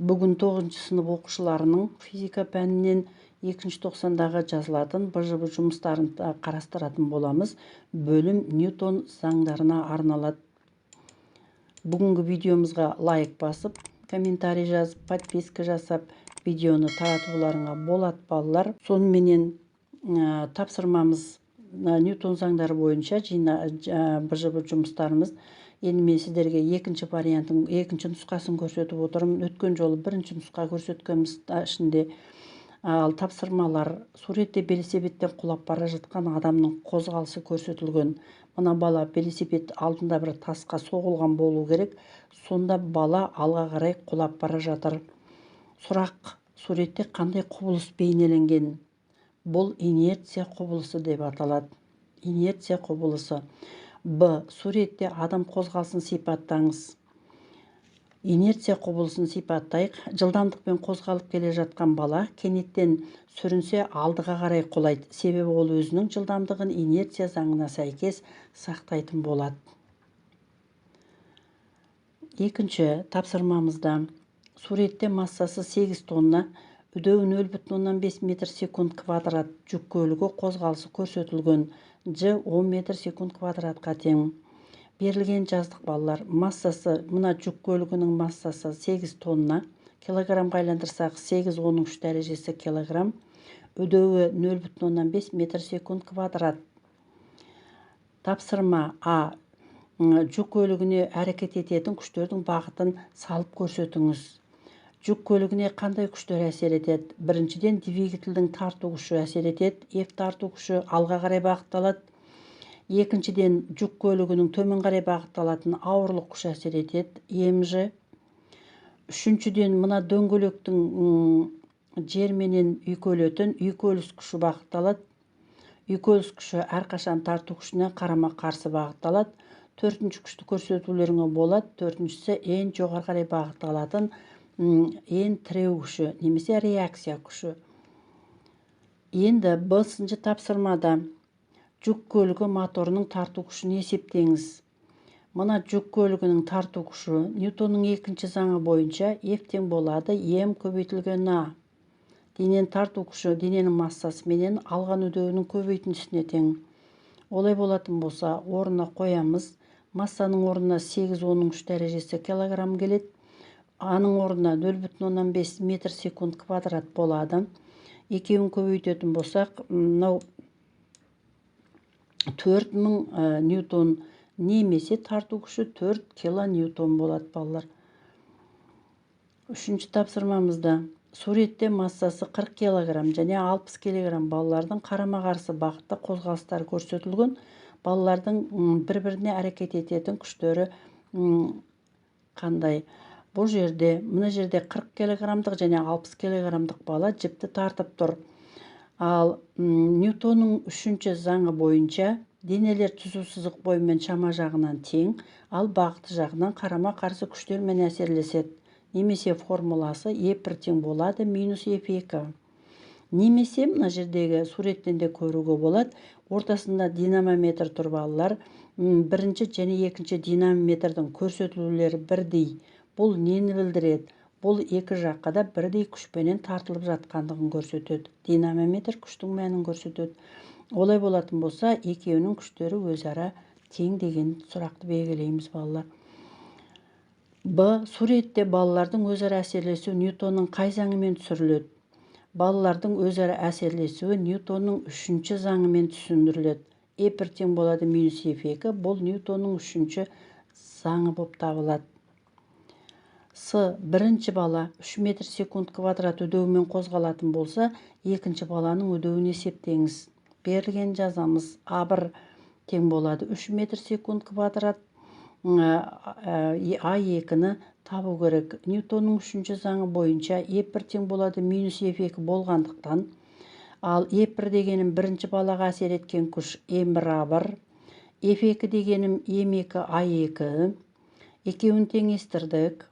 Бүгін 9 сынып оқушыларының физика пәнінен 2 тоқсандағы жазылатын БЖБ жұмыстарын қарастыратын боламыз. Бөлім Ньютон заңдарына арналады. Бүгінгі видеомызға лайк басып, комментарий жазып, подписка жасап, видеоны таратуларыңа болады балалар. Сонымен тапсырмамыз Ньютон заңдары бойынша БЖБ жұмыстарымыз. Енді мен сіздерге екінші вариантын, екінші нұсқасын көрсетіп отырмын. Өткен жолы бірінші нұсқа көрсеткеніміз ішінде ал тапсырмалар суретте велосипедтен құлап бара жатқан адамның қозғалысы көрсетілген. Мына бала велосипед алдында бір тасқа соғылған болу керек. Сонда бала алға қарай құлап бара жатыр. Сұрақ: суретте қандай құбылыс бейнеленген? Бұл инерция құбылысы деп аталады. Инерция құбылысы. Б. Суретте адам қозғалысын сипаттаңыз. Инерция құбылысын сипаттайық. Жылдамдықпен қозғалып келе жатқан бала кенеттен сүрінсе алдыға қарай құлайды. Себебі ол өзінің жылдамдығын инерция заңына сәйкес сақтайтын болады. Екінші тапсырмамызда суретте массасы 8 тонна, үдеуі 0,5 метр секунд квадрат жүк көлігі қозғалысы көрсетілген. Ж 10 метр секунд квадратқа тең. Берілген жаздық балалар. Массасы, мына жүк көлігінің массасы 8 тонна. Килограммға айландырсақ 8 оның 3 дәрежесі килограмм. Үдеуі 0,5 метр секунд квадрат. Тапсырма А. Жүк көлігіне әрекет ететін күштердің бағытын салып көрсетіңіз. Жүк көлігіне қандай күштер әсер етеді? Біріншіден, двигательдің тарту күші әсер етеді. F тарту күші алға қарай бағытталады. Екіншіден, жүк көлігінің төмен қарай бағытталатын ауырлық күші әсер етеді. Mg. Үшіншіден, мына дөңгелектің жерменен үйкелетін үйкеліс күші бағытталады. Үйкеліс күші әрқашан тарту күшіне қарама-қарсы бағытталады. Төртінші күшті көрсетулеріңе болады. Төртіншісі ең жоғары қарай бағытталатын ең тіреу күші немесе реакция күші. Енді б-сыншы тапсырмада жүк көлігі моторының тарту күшін есептеңіз. Мына жүк көлігінің тарту күші Ньютонның екінші заңы бойынша F тең болады М көбейтілген А. Дененің тарту күші дененің массасы менен алған үдеуінің көбейтіндісіне тең. Олай болатын болса, орнына қоямыз. Массаның орнына 8 оның 3 дәрежесі килограмм келеді. Аның орнына 0,5 метр секунд квадрат болады. Екеуін көбейтетін болсақ, 4000 ньютон немесе тарту күші 4 килоньютон болады балалар. Үшінші тапсырмамызда суретте массасы 40 килограмм және 60 килограмм балалардың қарама-қарсы бағытта қозғалыстары көрсетілген. Балалардың бір-біріне әрекет ететін күштері қандай? Бұл жерде, мына жерде 40 килограммдық және 60 килограммдық бала жіпті тартып тұр. Ал Ньютонның үшінші заңы бойынша денелер түзу сызық бойымен шама жағынан тең, ал бағыты жағынан қарама-қарсы күштермен әсерлеседі. Немесе формуласы E1 тең болады минус F2. Немесе мына жердегі суреттен де көруге болады. Ортасында динамометр тұр балалар. Бірінші және екінші динамометрдің көрсетулері бірдей. Бұл нені білдіреді? Бұл екі жаққа да бірдей күшпенен тартылып жатқандығын көрсетеді. Динамометр күштің мәнін көрсетеді. Олай болатын болса, екеуінің күштері өзара тең деген сұрақты белгілейміз балалар. Б. Суретте балалардың өзара әсерлесуі Ньютонның қай заңымен түсіріледі? Балалардың өзара әсерлесуі Ньютонның үшінші заңымен түсіндіріледі. E1 тең болады минус F2. Бұл Ньютонның үшінші заңы болып табылады. С. Бірінші бала 3 метр секунд квадрат үдеуімен қозғалатын болса, екінші баланың үдеуін есептеңіз. Берілген жазамыз. А1 тең болады 3 метр секунд квадрат. А2-ні табу керек. Ньютонның үшінші заңы бойынша E1 тең болады минус F2 болғандықтан, ал E1 дегенім бірінші балаға әсер еткен күш M1A1, F2 дегенім M2A2, екеуін теңестірдік.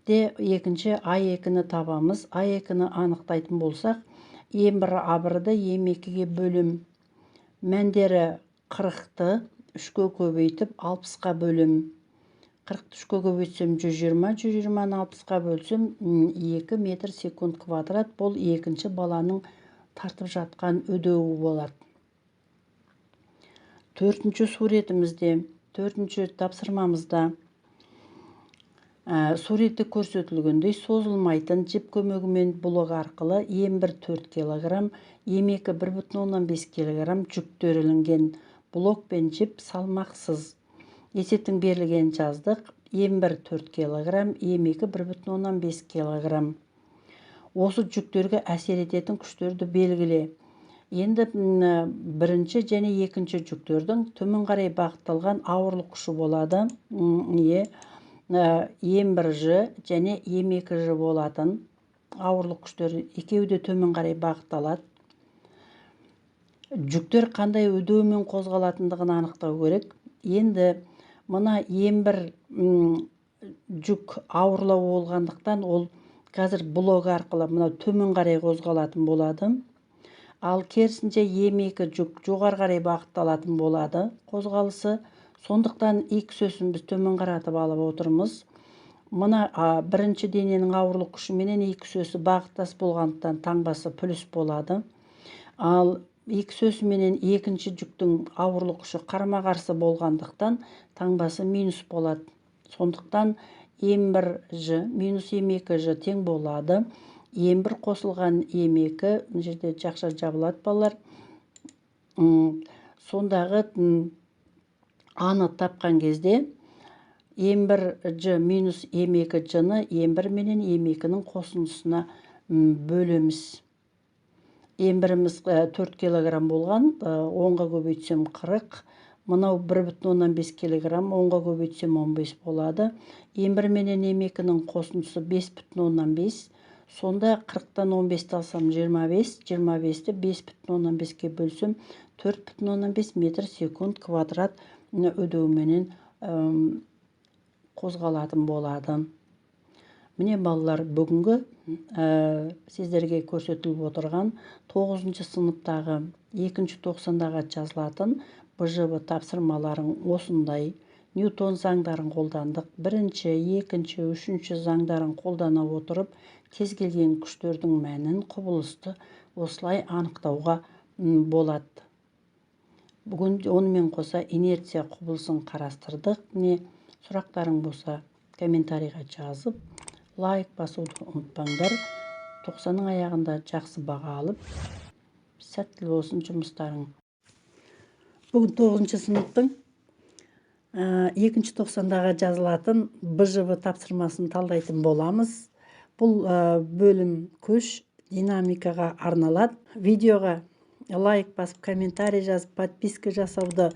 Де екінші А2-ні табамыз. А2-ні анықтайтын болсақ, M1A1-ды M2-ге бөлім. Мәндері 40-ты 3-ке көбейтіп 60-қа бөлім. 40 үшкө көбөйтсөм 120, 120-ны 60-ка бөлсөм 2 метр секунд квадрат. Бұл екінші баланың тартып жатқан өдөуі болады. Төртінші суретімізде, төртінші тапсырмамызда суреті көрсөтүлгөндөй созулмайтын жип көмөгүмен блок аркылы М1 4 кг, М2 1,5 кг жүктөрүлгөн блок пен жип салмаксыз. Есептің берілген жаздық. М1 4 кг, М2 1,5 кг. Осы жүктөргө әсер ететін күштөрдү белгіле. Енді бірінші және екінші жүктөрдің төмен қарай бағытталған ауырлық күші болады. М1Ж және М2Ж болатын ауырлық күштері екеуі де төмен қарай бағытталады. Жүктер қандай өдеумен қозғалатындығын анықтау керек. Енді мына М1 жүк ауырлау болғандықтан ол қазір блок арқылы мына төмен қарай қозғалатын болады. Ал керісінше М2 жүк жоғары қарай бағытталатын болады қозғалысы. Сондықтан X өсін біз төмен қаратып алып отырмыз. Мына бірінші дененің ауырлық күші менен X өсі бағыттас болғандықтан таңбасы плюс болады. Ал X өсі менен екінші жүктің ауырлық күші қарама-қарсы болғандықтан таңбасы минус болады. Сондықтан М1Ж минус М2Ж тең болады. М1 қосылған М2, бұл жерде жақша жабылады балалар. Сондағы аны тапқан кезде М1Ж минус М2Ж-ны М1 менен М2-нің қосындысына бөлеміз. М1-міз 4 кг болған, 10-ға көбейтсем 40, мынау 1,5 кг, 10-ға көбейтсем 15 болады. М1 менен М2-нің қосындысы 5,5. Сонда 40-тан 15 алсам 25, 25-ті 5,5-ке бөлсем 4,5 метр секунд квадрат өдеуменен қозғалатын болады. Міне балалар, бүгінгі сіздерге көрсетіліп отырған 9-шы сыныптағы 2-ші тоқсандағы жазылатын БЖБ тапсырмаларын осындай. Ньютон заңдарын қолдандық. 1-ші, 2-ші, 3-ші заңдарын қолдана отырып, кез келген күштердің мәнін, құбылысты осылай анықтауға болады. Бүгін онымен қоса инерция құбылысын қарастырдық. Міне сұрақтарың болса комментарийға жазып, лайк басуды ұмытпаңдар. 90-ның аяғында жақсы баға алып, сәттілік болсын жұмыстарың. Бүгін 9-ші сыныптың 2-ші тоқсандағы жазылатын БЖБ тапсырмасын талдайтын боламыз. Бұл бөлім көш динамикаға арналады. Видеоға лайк басып, комментарий жазып, подписка жасауды,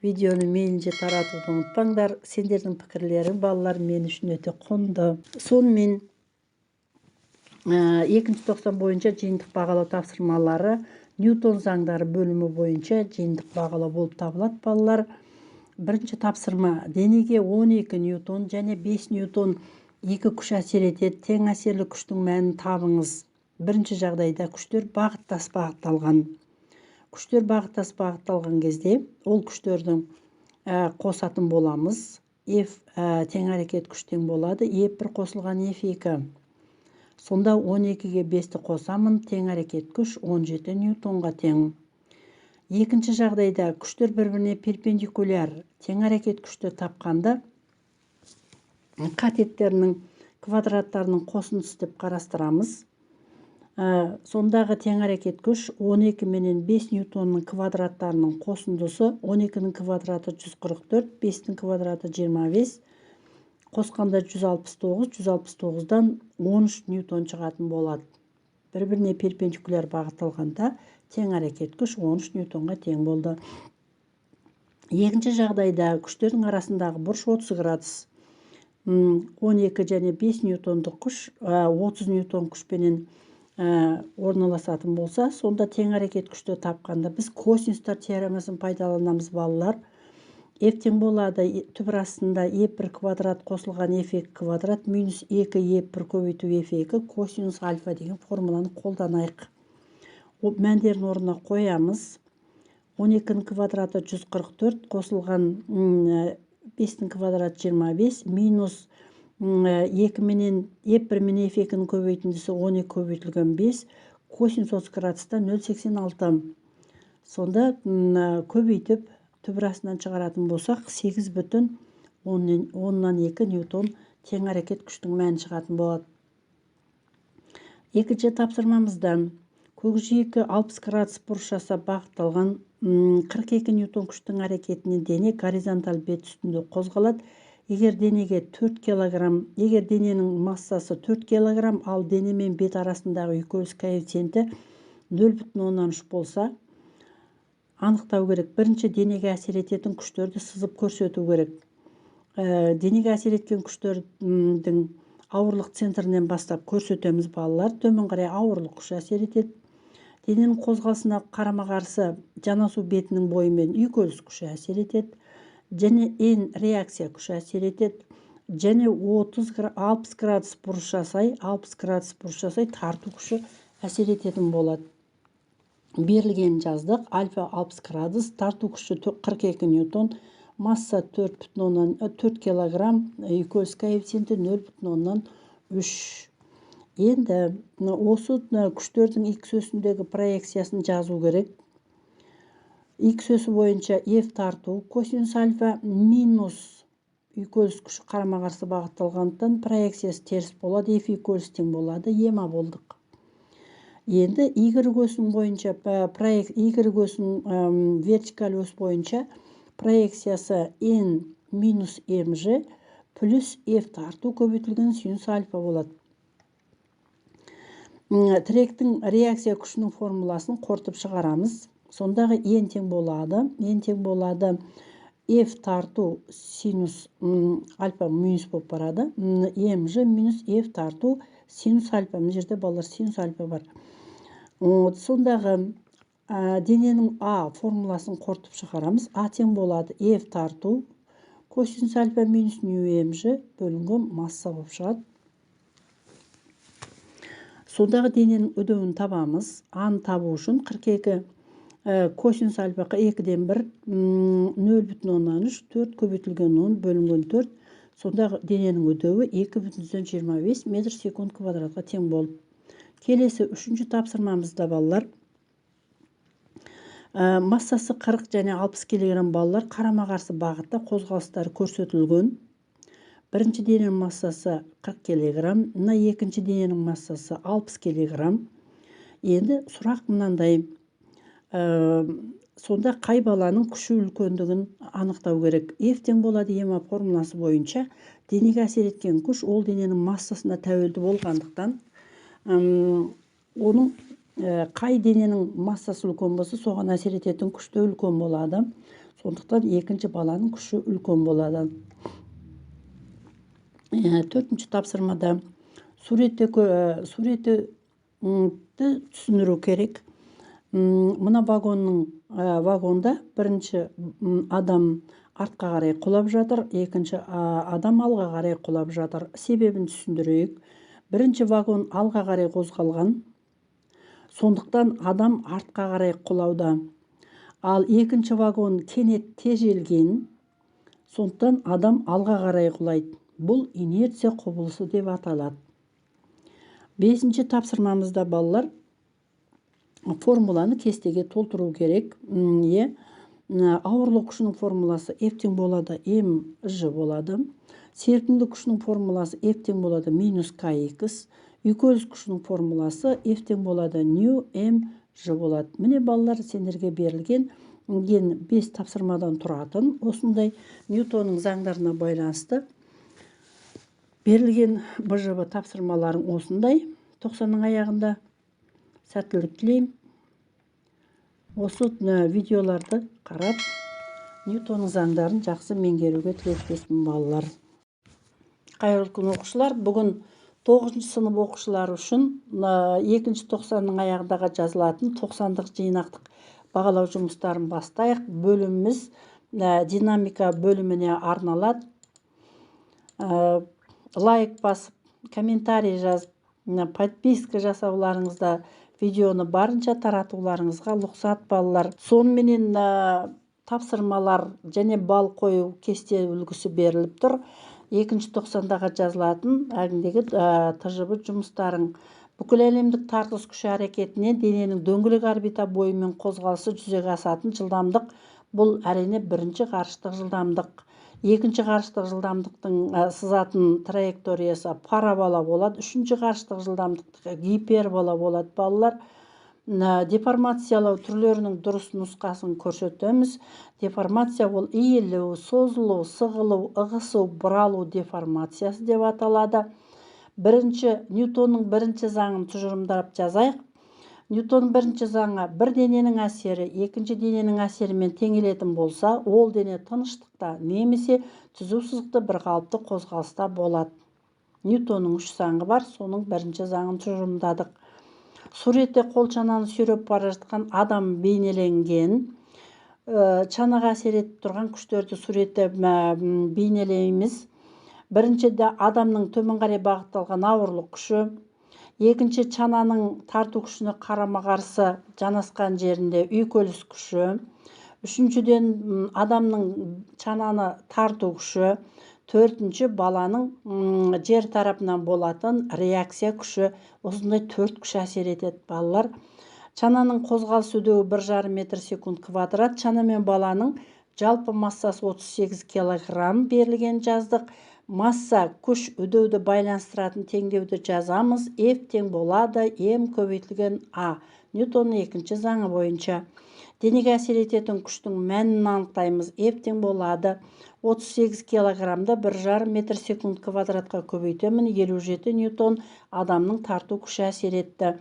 видеоны мейлінше таратуды ұмытпаңдар. Сендердің пікірлерің балалар мен үшін өте құнды. Сонымен 2-ші тоқсан бойынша жиынтық бағалау тапсырмалары Ньютон заңдары бөлімі бойынша жиынтық бағалау болып табылады балалар. Бірінші тапсырма: денеге 12 Ньютон және 5 Ньютон екі күш әсер етеді. Тең әсерлі күштің мәнін табыңыз. Бірінші жағдайда күштер бағыттас бағытталған. Күштер бағыттас бағытталған кезде ол күштердің қосатын боламыз. F тең әрекет күштен болады. F1 қосылған F2. Сонда 12-ге 5-ті қосамын. Тең әрекет күш 17 Ньютонға тең. Екінші жағдайда күштер бір-біріне перпендикуляр тең әрекет күшті тапқанда катеттерінің квадраттарының қосындысы деп қарастырамыз. Сондағы тең әрекет күш 12 менен 5 Ньютонның квадраттарының қосындысы. 12-нің квадраты 144, 5-тің квадраты 25. Қосқанда 169, 169-дан 13 Ньютон шығатын болады. Бір-біріне перпендикуляр бағытталғанда тең әрекет күш 13 Ньютонға тең болды. Екінші жағдайда күштердің арасындағы бұрыш 30 градус. 12 және 5 Ньютондық күш 30 Ньютон күшпенен орналасатын болса, сонда тең әрекет күшті тапқанда біз косинустар теоремасын пайдаланамыз балалар. F тең болады түбір астында E1 квадрат қосылған F2 квадрат минус 2 E1 көбейту F2 косинус альфа деген формуланы қолданайық. Мәндерін орнына қоямыз. 12-нің квадраты 144 қосылған 5-тің квадраты 25 минус 2 менен 1 менен f2-нің көбейтіндісі 12 көбейтілген 5 косинус 30 градустан 0,86. Сонда көбейтіп түбірасынан шығаратын болсақ 8,2 ньютон тең әрекет күштің мәнін шығатын болады. Екінші тапсырмамызда көкжиекке 60 градус бұрыш жасап бағытталған 42 ньютон күштің әрекетінен дене горизонталь бет үстінде қозғалады. Егер дененің массасы 4 кг, ал дене мен бет арасындағы үйкеліс коэффициенті 0,3 болса, анықтау керек. Бірінші, денеге әсер ететін күштерді сызып көрсету керек. Денеге әсер еткен күштердің ауырлық центрінен бастап көрсетеміз балалар. Төмен қарай ауырлық күші әсер етеді. Дененің қозғалысына қарама-қарсы жанасу бетінің бойымен үйкеліс күші әсер етеді. Және реакция күші әсер етеді. Және 60 градус бұрыш жасай тарту күші әсер ететін болады. Берілген жаздық. Альфа 60 градус, тарту күші 42 ньютон, масса 4 кг, үйкеліс коэффициенті 0,3. Енді осы күштердің X өсіндегі проекциясын жазу керек. X өсі бойынша F тарту косинус альфа минус үйкеліс күші қарама-қарсы бағытталғандықтан проекциясы теріс болады, F үйкеліс тең болады, ема болдық. Енді Y өсінің бойынша Y өсінің вертикаль ос бойынша проекциясы N минус mg плюс F тарту көбейтілген синус альфа болады. Тіректің реакция күшінің формуласын қорытып шығарамыз. Сондағы N тең болады F тарту синус альфа минус болып барады. mg минус F тарту синус альфа. Мына жерде балалар синус альфа бар. Сондағы дененің А формуласын қорытып шығарамыз. А тең болады F тарту косинус альфа минус нью mg бөлінген масса болып шығады. Сондағы дененің үдеуін табамыз. Аны табу үшін 42 косинус альфа 2-ден 1 0,3 4 көбейтілген 10 бөлінген 4. Сондағы дененің үдеуі 2,25 метр секунд квадратқа тең болып. Келесі үшінші тапсырмамызда балалар. Массасы 40 және 60 кг балалар қарама-қарсы бағытта қозғалыстары көрсетілген. Бірінші дененің массасы 40 кг, мына екінші дененің массасы 60 кг. Енді сұрақ мынандай. Сонда қай баланың күші үлкендігін анықтау керек. F тең болады ема формуласы бойынша денеге әсер еткен күш ол дененің массасына тәуелді болғандықтан, оның қай дененің массасы үлкен болса, соған әсер ететін күш те үлкен болады. Сондықтан екінші баланың күші үлкен болады. Төртінші тапсырмада суретті түсіндіру керек. Мына вагонда бірінші адам артқа қарай құлап жатыр, екінші адам алға қарай құлап жатыр. Себебін түсіндірейік. Бірінші вагон алға қарай қозғалған, сондықтан адам артқа қарай құлауда. Ал екінші вагон кенет тежелген, сондықтан адам алға қарай құлайды. Бұл инерция құбылысы деп аталады. Бесінші тапсырмамызда балалар формуланы кестеге толтыру керек. Ауырлық күшінің формуласы F тең болады mg болады. Серпімдік күшінің формуласы F тең болады минус kx. Үйкеліс күшінің формуласы F тең болады нью mg болады. Міне балалар, сендерге берілген 5 тапсырмадан тұратын осындай Ньютонның заңдарына байланысты берілген БЖБ тапсырмаларың осындай. 90-ның аяғында сәттілік тілеймін. Осы видеоларды қарап, Ньютонның заңдарын жақсы меңгеруге тілектеспін балалар. Қайырлы күн оқушылар. Бүгін 9-шы сынып оқушылары үшін 2-ші 90-ның аяғындағы жазылатын 90-дық жинақтық бағалау жұмыстарын бастайық. Бөліміміз динамика бөліміне арналады. Лайк басып, комментарий жазып, подписка жасауларыңызда видеоны барынша таратуларыңызға лұқсат балалар. Сонымен тапсырмалар және бал қою кесте үлгісі беріліп тұр. Екінші тоқсандағы жазылатын әгіндегі ТЖБ жұмыстарың. Бүкіл әлемдік тартылыс күші әрекетіне дененің дөңгелек орбита бойымен қозғалысы жүзеге асатын жылдамдық. Бұл әрине бірінші ғарыштық жылдамдық. Екінші ғарыштық жылдамдықтың сызатын траекториясы парабола болады. Үшінші ғарыштық жылдамдық гипербола болады. Балалар, деформациялау түрлерінің дұрыс нұсқасын көрсетеміз. Деформация ол иілу, созылу, сығылу, ығысу, бұралу деформациясы деп аталады. Ньютонның бірінші заңын тұжырымдап жазайық. Ньютонның бірінші заңы бір дененің әсері екінші дененің әсерімен теңелетін болса, ол дене тыныштықта немесе түзу сызықты бір қалыпты қозғалыста болады. Ньютонның үш заңы бар, соның бірінші заңын тұжырымдадық. Суретте қолшананы сүйреп бара жатқан адам бейнеленген. Шанаға әсер етіп тұрған күштерді суретте бейнелейміз. Біріншіде адамның төмен қарай бағытталған ауырлық күші. Екінші, шананың тарту күшіне қарама-қарсы жанасқан жерінде үйкеліс күші. Үшіншіден, адамның шананы тарту күші. Төртінші, баланың жер тарапынан болатын реакция күші. Осындай 4 күш әсер етеді балалар. Шананың қозғалыс үдеуі 1,5 метр секунд квадрат. Шана мен баланың жалпы массасы 38 килограмм берілген жаздық. Масса, күш, үдеуді байланыстыратын теңдеуді жазамыз. F тең болады М көбейтілген А. Ньютонның екінші заңы бойынша. Денеге әсер ететін күштің мәнін анықтаймыз. F тең болады 38 килограммды 1,5 метр секунд квадратқа көбейтемін. 57 ньютон адамның тарту күші әсер етті.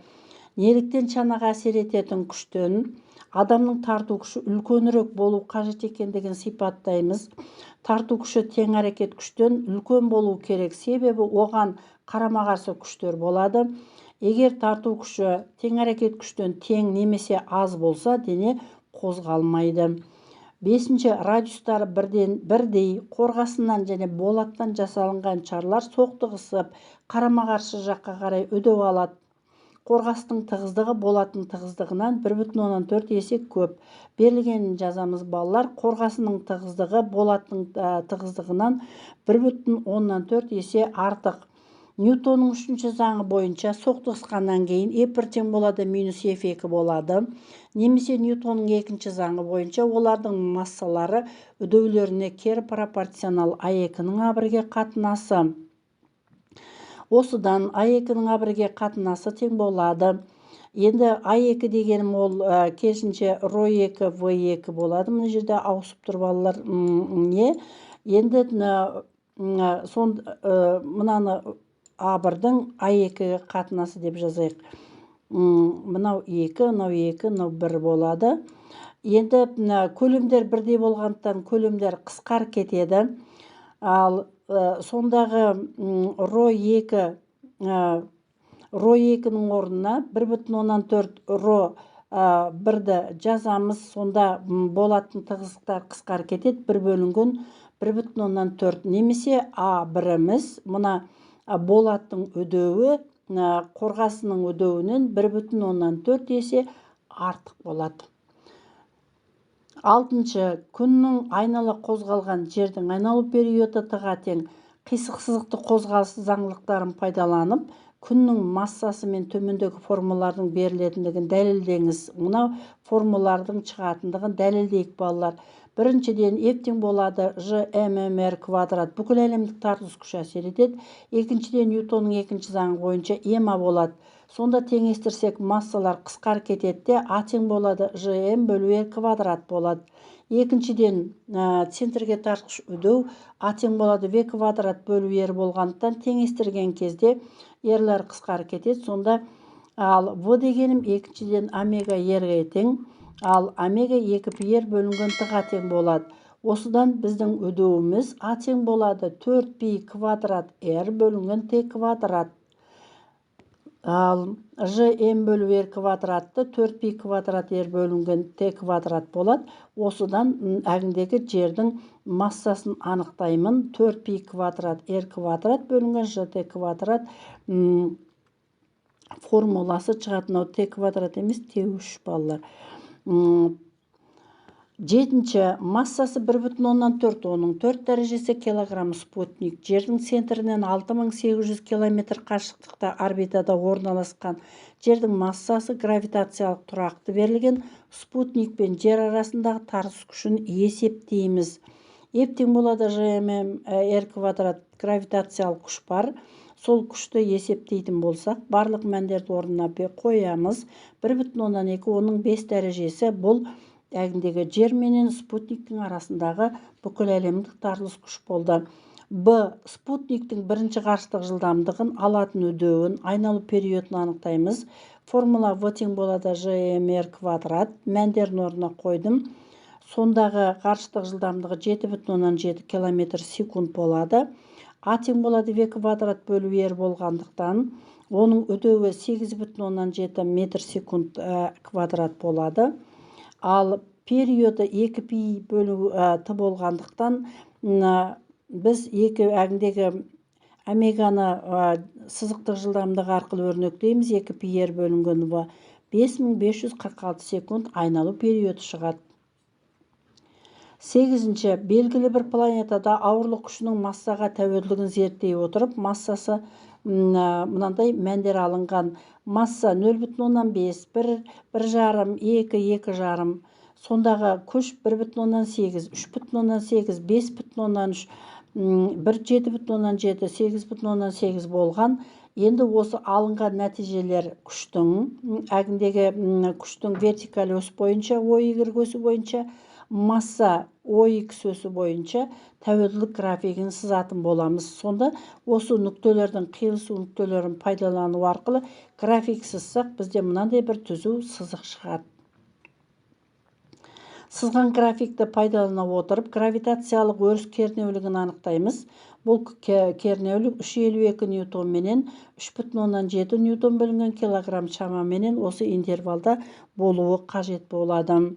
Неліктен шанаға әсер ететін күштен адамның тарту күші үлкенірек болу қажет екендігін сипаттаймыз. Тарту күші тең әрекет күштен үлкен болу керек, себебі оған қарама-қарсы күштер болады. Егер тарту күші тең әрекет күштен тең немесе аз болса, дене қозғалмайды. 5. Радиустары бірдей қорғасыннан және болаттан жасалынған шарлар соқтығысып, қарама-қарсы жаққа қарай үдеу алады. Қорғастың тығыздығы болаттың тығыздығынан 1,4 есе көп. Берілгенін жазамыз балалар. Қорғасының тығыздығы болаттың тығыздығынан 1,4 есе артық. Ньютонның үшінші заңы бойынша соқтығысқаннан кейін F1 тең болады минус F2 болады. Немесе Ньютонның екінші заңы бойынша олардың массалары үдеулеріне кері пропорционал А2-ның А1-ге қатынасы. Осыдан А2-ның А1-ге қатынасы тең болады. Енді А2 дегенім ол керісінше ρ2 В2 болады. Мына жерде ауысып тұр балалар. Енді мынаны А1-дің А2-ге қатынасы деп жазайық. Мынау 2, мынау 2, мынау 1 болады. Енді көлемдер бірдей болғандықтан көлемдер қысқар кетеді. Ал сондағы ρ2-ның орнына 1,4 ρ1-ді жазамыз. Сонда болаттың тығыздықтар қысқар кетеді. 1 бөлінген 1,4 немесе А1-іміз мына болаттың үдеуі қорғасының үдеуінен 1,4 есе артық болады. 6. Күннің айнала қозғалған жердің айналу периоды т-ға тең. Қисық сызықты қозғалыс заңдылықтарын пайдаланып, күннің массасы мен төмендегі формулалардың берілетіндігін дәлелдеңіз. Мынау формулалардың шығатындығын дәлелдейік балалар. Біріншіден F тең болады G(m(m)r) квадрат бүкіл әлемдік тартылыс күші әсер етеді. Екіншіден Ньютонның екінші заңы бойынша м болады. Сонда теңестірсек массалар қысқар кетеді. А тең болады Gm бөлу r квадрат болады. Екіншіден центрге тартқыш үдеу А тең болады v квадрат бөлу r болғандықтан теңестірген кезде ерлер қысқар кетеді. Сонда ал v дегенім екіншіден омега r-ге тең. Ал омега 2πr бөлінген т-ға тең болады. Осыдан біздің үдеуіміз А тең болады 4π квадрат r бөлінген т квадрат. Ал Gm бөлу r квадратты 4π квадрат r бөлінген т квадрат болады. Осыдан әгіндегі жердің массасын анықтаймын. 4π квадрат r квадрат бөлінген жт квадрат формуласы шығатын. Т квадрат емес, Т3 балалар. Жетінші, массасы 1,4, оның 4 дәрежесі килограмм спутник. Жердің центрінен 6800 километр қашықтықта орбитада орналасқан. Жердің массасы гравитациялық тұрақты берілген. Спутник пен жер арасындағы тартылыс күшін есептейміз. Ептен болады ЖМР квадрат гравитациялық күш бар. Сол күшті есептейтін болсақ, барлық мәндерді орнына қоямыз. 1,2, оның 5 дәрежесі бұл әгіндегі жер менен спутниктің арасындағы бүкіл әлемдік тартылыс күш болды. Б. Спутниктің бірінші ғарыштық жылдамдығын, алатын үдеуін, айналу периодын анықтаймыз. Формула В тең болады ЖМР квадрат. Мәндерін орнына қойдым. Сондағы ғарыштық жылдамдығы 7,7 км секунд болады. А тең болады В квадрат бөлу R болғандықтан, оның үдеуі 8,7 метр секунд квадрат болады. Ал периоды 2π бөлу Т болғандықтан, біз әгіндегі омеганы сызықтық жылдамдығы арқылы өрнектейміз. 2πr бөлінген 5546 секунд айналу периоды шығады. 8. Белгілі бір планетада ауырлық күшінің массаға тәуелділігін зерттей отырып, массасы мынандай мәндер алынған. Масса 0,5, 1,5, 2, 2,5. Сондағы күш 1,8, 3,8, 5,3, 7,7, 8,8 болған. Енді осы алынған нәтижелер күштің, әгіндегі күштің вертикаль өсі бойынша, OY өсі бойынша, масса OX өсі бойынша тәуелділік графигін сызатын боламыз. Сонда осы нүктелердің қиылысу нүктелерін пайдалану арқылы график сызсақ, бізде мынандай бір түзу сызық шығады. Сызған графикті пайдалана отырып, гравитациялық өріс кернеулігін анықтаймыз. Бұл кернеулік 352 ньютон менен 3,7 ньютон бөлінген килограмм шамаменен осы интервалда болуы қажет болады.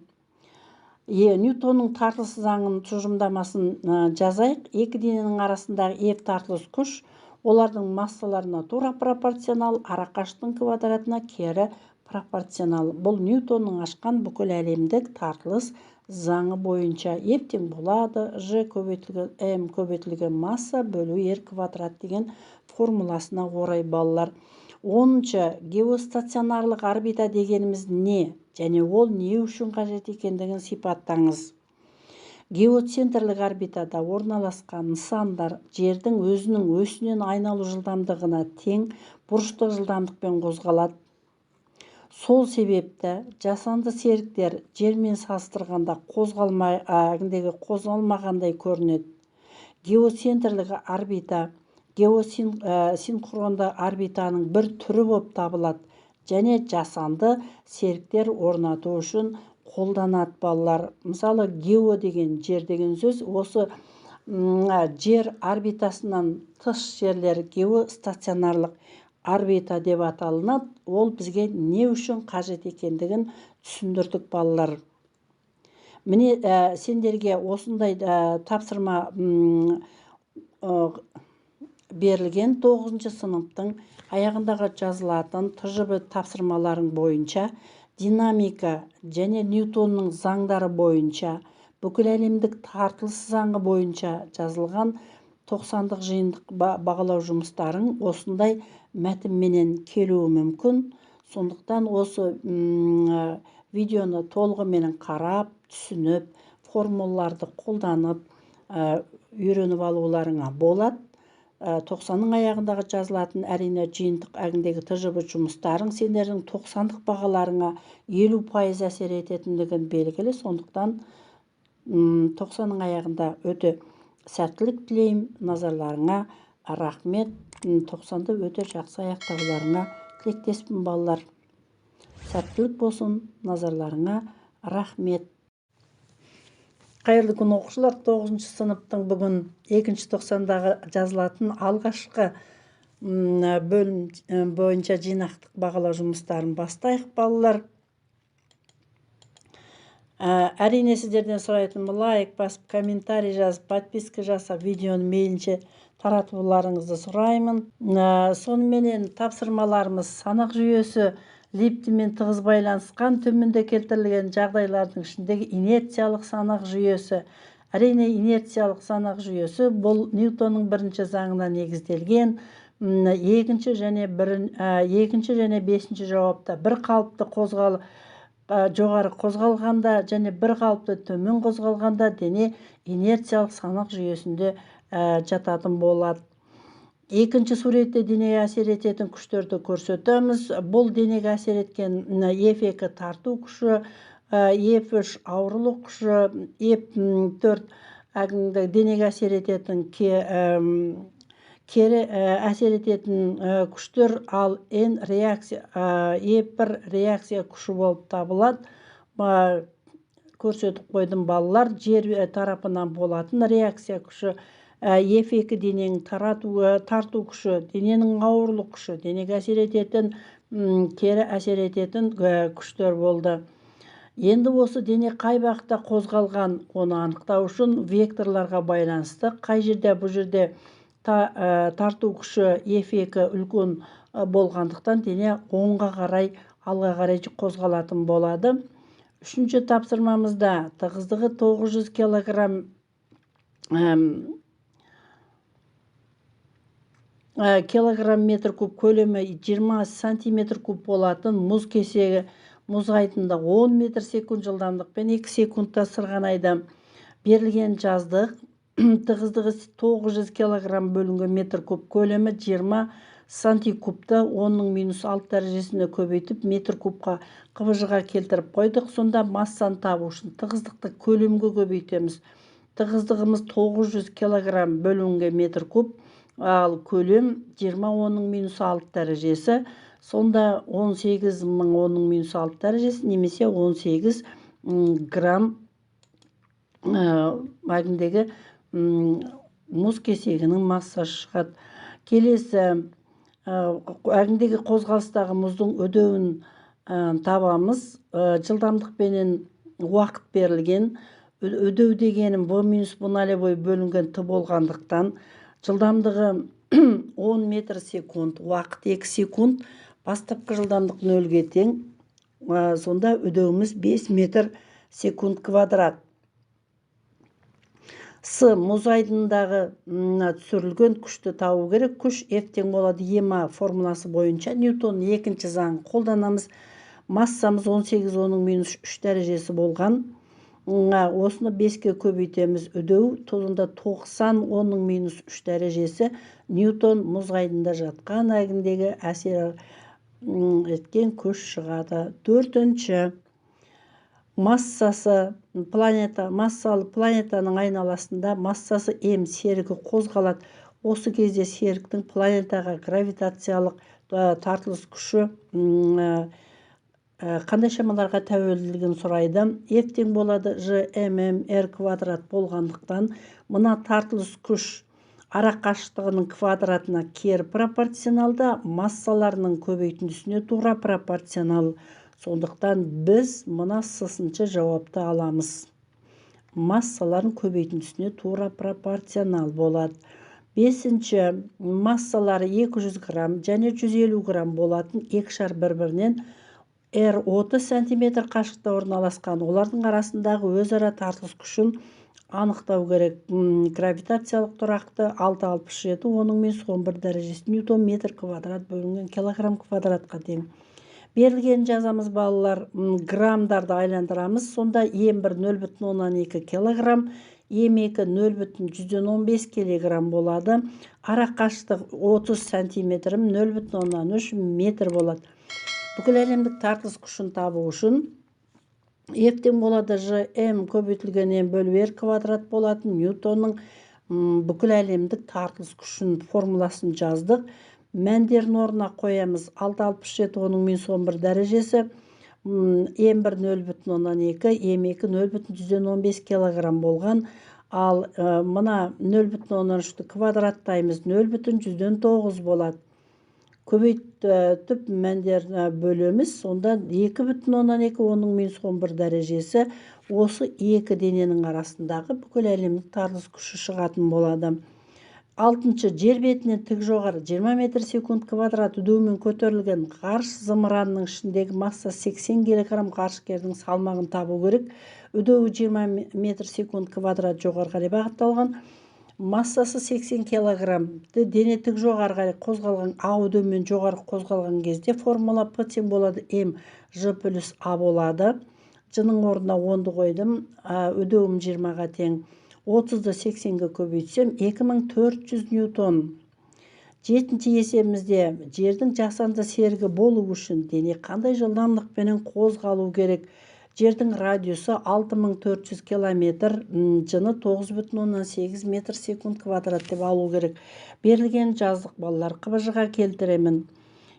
Ньютонның тартылыс заңын тұжырымдамасын жазайық. Екі дененің арасындағы F тартылыс күш, олардың массаларына тура пропорционал, арақашықтың квадратына кері пропорционал. Бұл Ньютонның ашқан бүкіл әлемдік тартылыс заңы бойынша. F тең болады Ж көбейтілген М көбейтілген масса бөлу R квадрат деген формуласына орай балалар. 10. Геостационарлық орбита дегеніміз не? Және ол не үшін қажет екендігін сипаттаңыз. Геоцентрлік орбитада орналасқан нысандар жердің өзінің өсінен айналу жылдамдығына тең бұрыштық жылдамдықпен қозғалады. Сол себепті жасанды серіктер жермен салыстырғанда қозғалмағандай көрінеді. Геоцентрлік орбита геосинхронды орбитаның бір түрі болып табылады және жасанды серіктер орнату үшін қолданады балалар. Мысалы, гео деген жер деген сөз, осы жер орбитасынан тыс жерлер геостационарлық орбита деп аталынады. Ол бізге не үшін қажет екендігін түсіндірдік балалар. Міне, сендерге осындай тапсырма берілген 9 сыныптың аяғындағы жазылатын ТЖБ тапсырмаларың бойынша динамика және Ньютонның заңдары бойынша, бүкіл әлемдік тартылыс заңы бойынша жазылған 90-дық жиынтық бағалау жұмыстарың осындай мәтінменен келуі мүмкін. Сондықтан осы видеоны толығымен қарап, түсініп, формулаларды қолданып, үйреніп алуларыңа болады. 90-ның аяғындағы жазылатын әрине жиынтық әгіндегі ТЖБ жұмыстарың сендердің 90-дық бағаларыңа 50% әсер ететіндігін белгілі. Сондықтан 90-ның аяғында өте сәттілік тілеймін. Назарларыңа рахмет. 90-ды өте жақсы аяқтауларыңа тілектеспін балалар. Сәттілік болсын. Назарларыңа рахмет. Қайырлы күн оқушылар. 9 сыныптың бүгін 2-ші тоқсандағы жазылатын алғашқы бөлім бойынша жинақтық бағалау жұмыстарын бастайық балалар. Әрине сіздерден сұрайтын лайк басып, комментарий жазып, подписка жасап, видеоны мейлінше таратуларыңызды сұраймын. Сонымен тапсырмаларымыз санақ жүйесі лифтімен тығыз байланысқан. Төменде келтірілген жағдайлардың ішіндегі инерциялық санақ жүйесі. Әрине, инерциялық санақ жүйесі бұл Ньютонның бірінші заңына негізделген. Екінші және бесінші жауапта бір қалыпты жоғары қозғалғанда және бір қалыпты төмен қозғалғанда дене инерциялық санақ жүйесінде жататын болады. Екінші суретте денеге әсер ететін күштерді көрсетеміз. Бұл денеге әсер еткен F2 тарту күші, F3 ауырлық күші, F4 денеге әсер ететін кері әсер ететін күштер, ал N F1 реакция күші болып табылады. Көрсетіп қойдым балалар. Жер тарапынан болатын реакция күші, F2 дененің тарту күші, дененің ауырлық күші, денеге әсер ететін кері әсер ететін күштер болды. Енді осы дене қай бағытта қозғалған, оны анықтау үшін векторларға байланысты. Қай жерде, бұл жерде тарту күші F2 үлкен болғандықтан дене оңға қарай, алға қарай қозғалатын болады. Үшінші тапсырмамызда тығыздығы 900 килограмм метр куб, көлемі 20 сантиметр куб болатын мұз кесегі мұз айдынында 10 метр секунд жылдамдықпен 2 секундта сырғанайды. Берілген жаздық. Тығыздығы 900 килограмм бөлінген метр куб, көлемі 20 сантикубты 10⁻6 дәрежесіне көбейтіп метр кубқа қыбыжыға келтіріп қойдық. Сонда массаны табу үшін тығыздықты көлемге көбейтеміз. Тығыздығымыз 900 килограмм бөлінген метр куб, ал көлем 20⁻6 дәрежесі. Сонда 18.000 дәрежесі немесе 18 грамм мәгіндегі мұз кесегінің массасы шығады. Келесі әгіндегі қозғалыстағы мұздың өдеуін табамыз. Жылдамдықпенен уақыт берілген. Өдеу дегенім v-v0 бөлінген Т болғандықтан жылдамдығы 10 метр секунд, уақыт 2 секунд, бастапқы жылдамдық 0-ге тең. Сонда өдеуіміз 5 метр секунд квадрат. Мұз айдындағы түсірілген күшті табу керек. Күш F тең болады ема формуласы бойынша Ньютонның екінші заңын қолданамыз. Массамыз 18⁻³ дәрежесі болған. Осыны 5-ке көбейтеміз. Өдеу тозында 90⁻³ дәрежесі Ньютон мұз айдында жатқан әгіндегі әсер еткен күш шығады. Төртінші, массалы планетаның айналасында массасы М серігі қозғалады. Осы кезде серіктің планетаға гравитациялық тартылыс күші қандай шамаларға тәуелділігін сұрайды. F тең болады G(m(r) квадрат болғандықтан мына тартылыс күш ара қашықтығының квадратына кері пропорционалда, массаларының көбейтіндісіне тура пропорционал. Сондықтан біз мына сысыншы жауапты аламыз. Массаларын көбейтіндісіне тура пропорционал болады. Бесінші, массалары 200 грамм және 150 грамм болатын екі шар бір-бірінен R 30 сантиметр қашықта орналасқан. Олардың арасындағы өзара тартылыс күшін анықтау керек. Гравитациялық тұрақты 6,67 10⁻11 дәрежесі Ньютон метр квадрат бөлінген килограмм квадратқа тең. Берілген жазамыз балалар. Граммдарды айландырамыз. Сонда М1 0,2 килограмм, М2 0,115 килограмм болады. Ара қашықтық 30 сантиметр 0,3 метр болады. Бүкіл әлемдік тартылыс күшін табу үшін F тең болады G(m) көбейтілген М бөлу R квадрат болатын. Ньютонның бүкіл әлемдік тартылыс күшін формуласын жаздық. Мәндерін орнына қоямыз. 6,67 10⁻11 дәрежесі, М1 0,2, М2 0,115 килограмм болған. Ал мына 0,3 квадраттаймыз 0,9 болады. Көбейтіп мәндерін бөлеміз. Сонда 2,2 10⁻11 дәрежесі осы екі дененің арасындағы бүкіл әлемдік тартылыс күші шығатын болады. алтынчы, жер бетінен тік жоғары 20 метр секунд квадрат үдеумен көтерілген ғарыш зымыранының ішіндегі массасы 80 кг ғарышкердің салмағын табу керек. Үдеуі 20 метр секунд квадрат жоғары қарай бағытталған. Массасы 80 кг дене тік жоғары қарай қозғалған А үдеумен жоғары қозғалған кезде формула П тең болады М Ж плюс А болады. Ж-ның орнына 10-ды қойдым. Үдеуім 20-ға тең. 30-ды 80-ге көбейтсем 2400 ньютон. Жетінші есебімізде жердің жасанды серігі болу үшін дене қандай жылдамдықпенен қозғалу керек? Жердің радиусы 6400 километр, жыны 9,8 метр секунд квадрат деп алу керек. Берілген жаздық балалар, қыбыжыға келтіремін.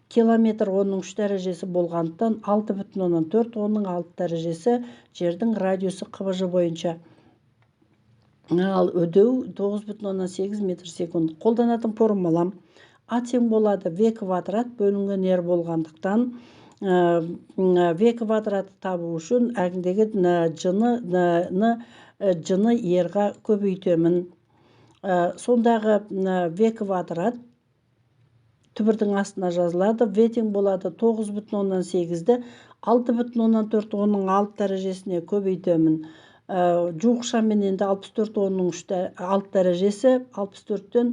Километр 10-ның 3 дәрежесі болғандықтан 6,4, 10-ның 6 дәрежесі жердің радиусы қыбыжы бойынша. Ал өдеу 9,8 метр секунд. Қолданатын формулам А тең болады В квадрат бөлінген R болғандықтан В квадрат табу үшін әгіндегі жыны R-ға көбейтемін. Сондағы В квадрат түбірдің астына жазылады. В тең болады 9,8-ді 6,4, 10-ның 6 дәрежесіне көбейтемін. Жуықшамен енді 64, 10-ның 6 дәрежесі 64-тен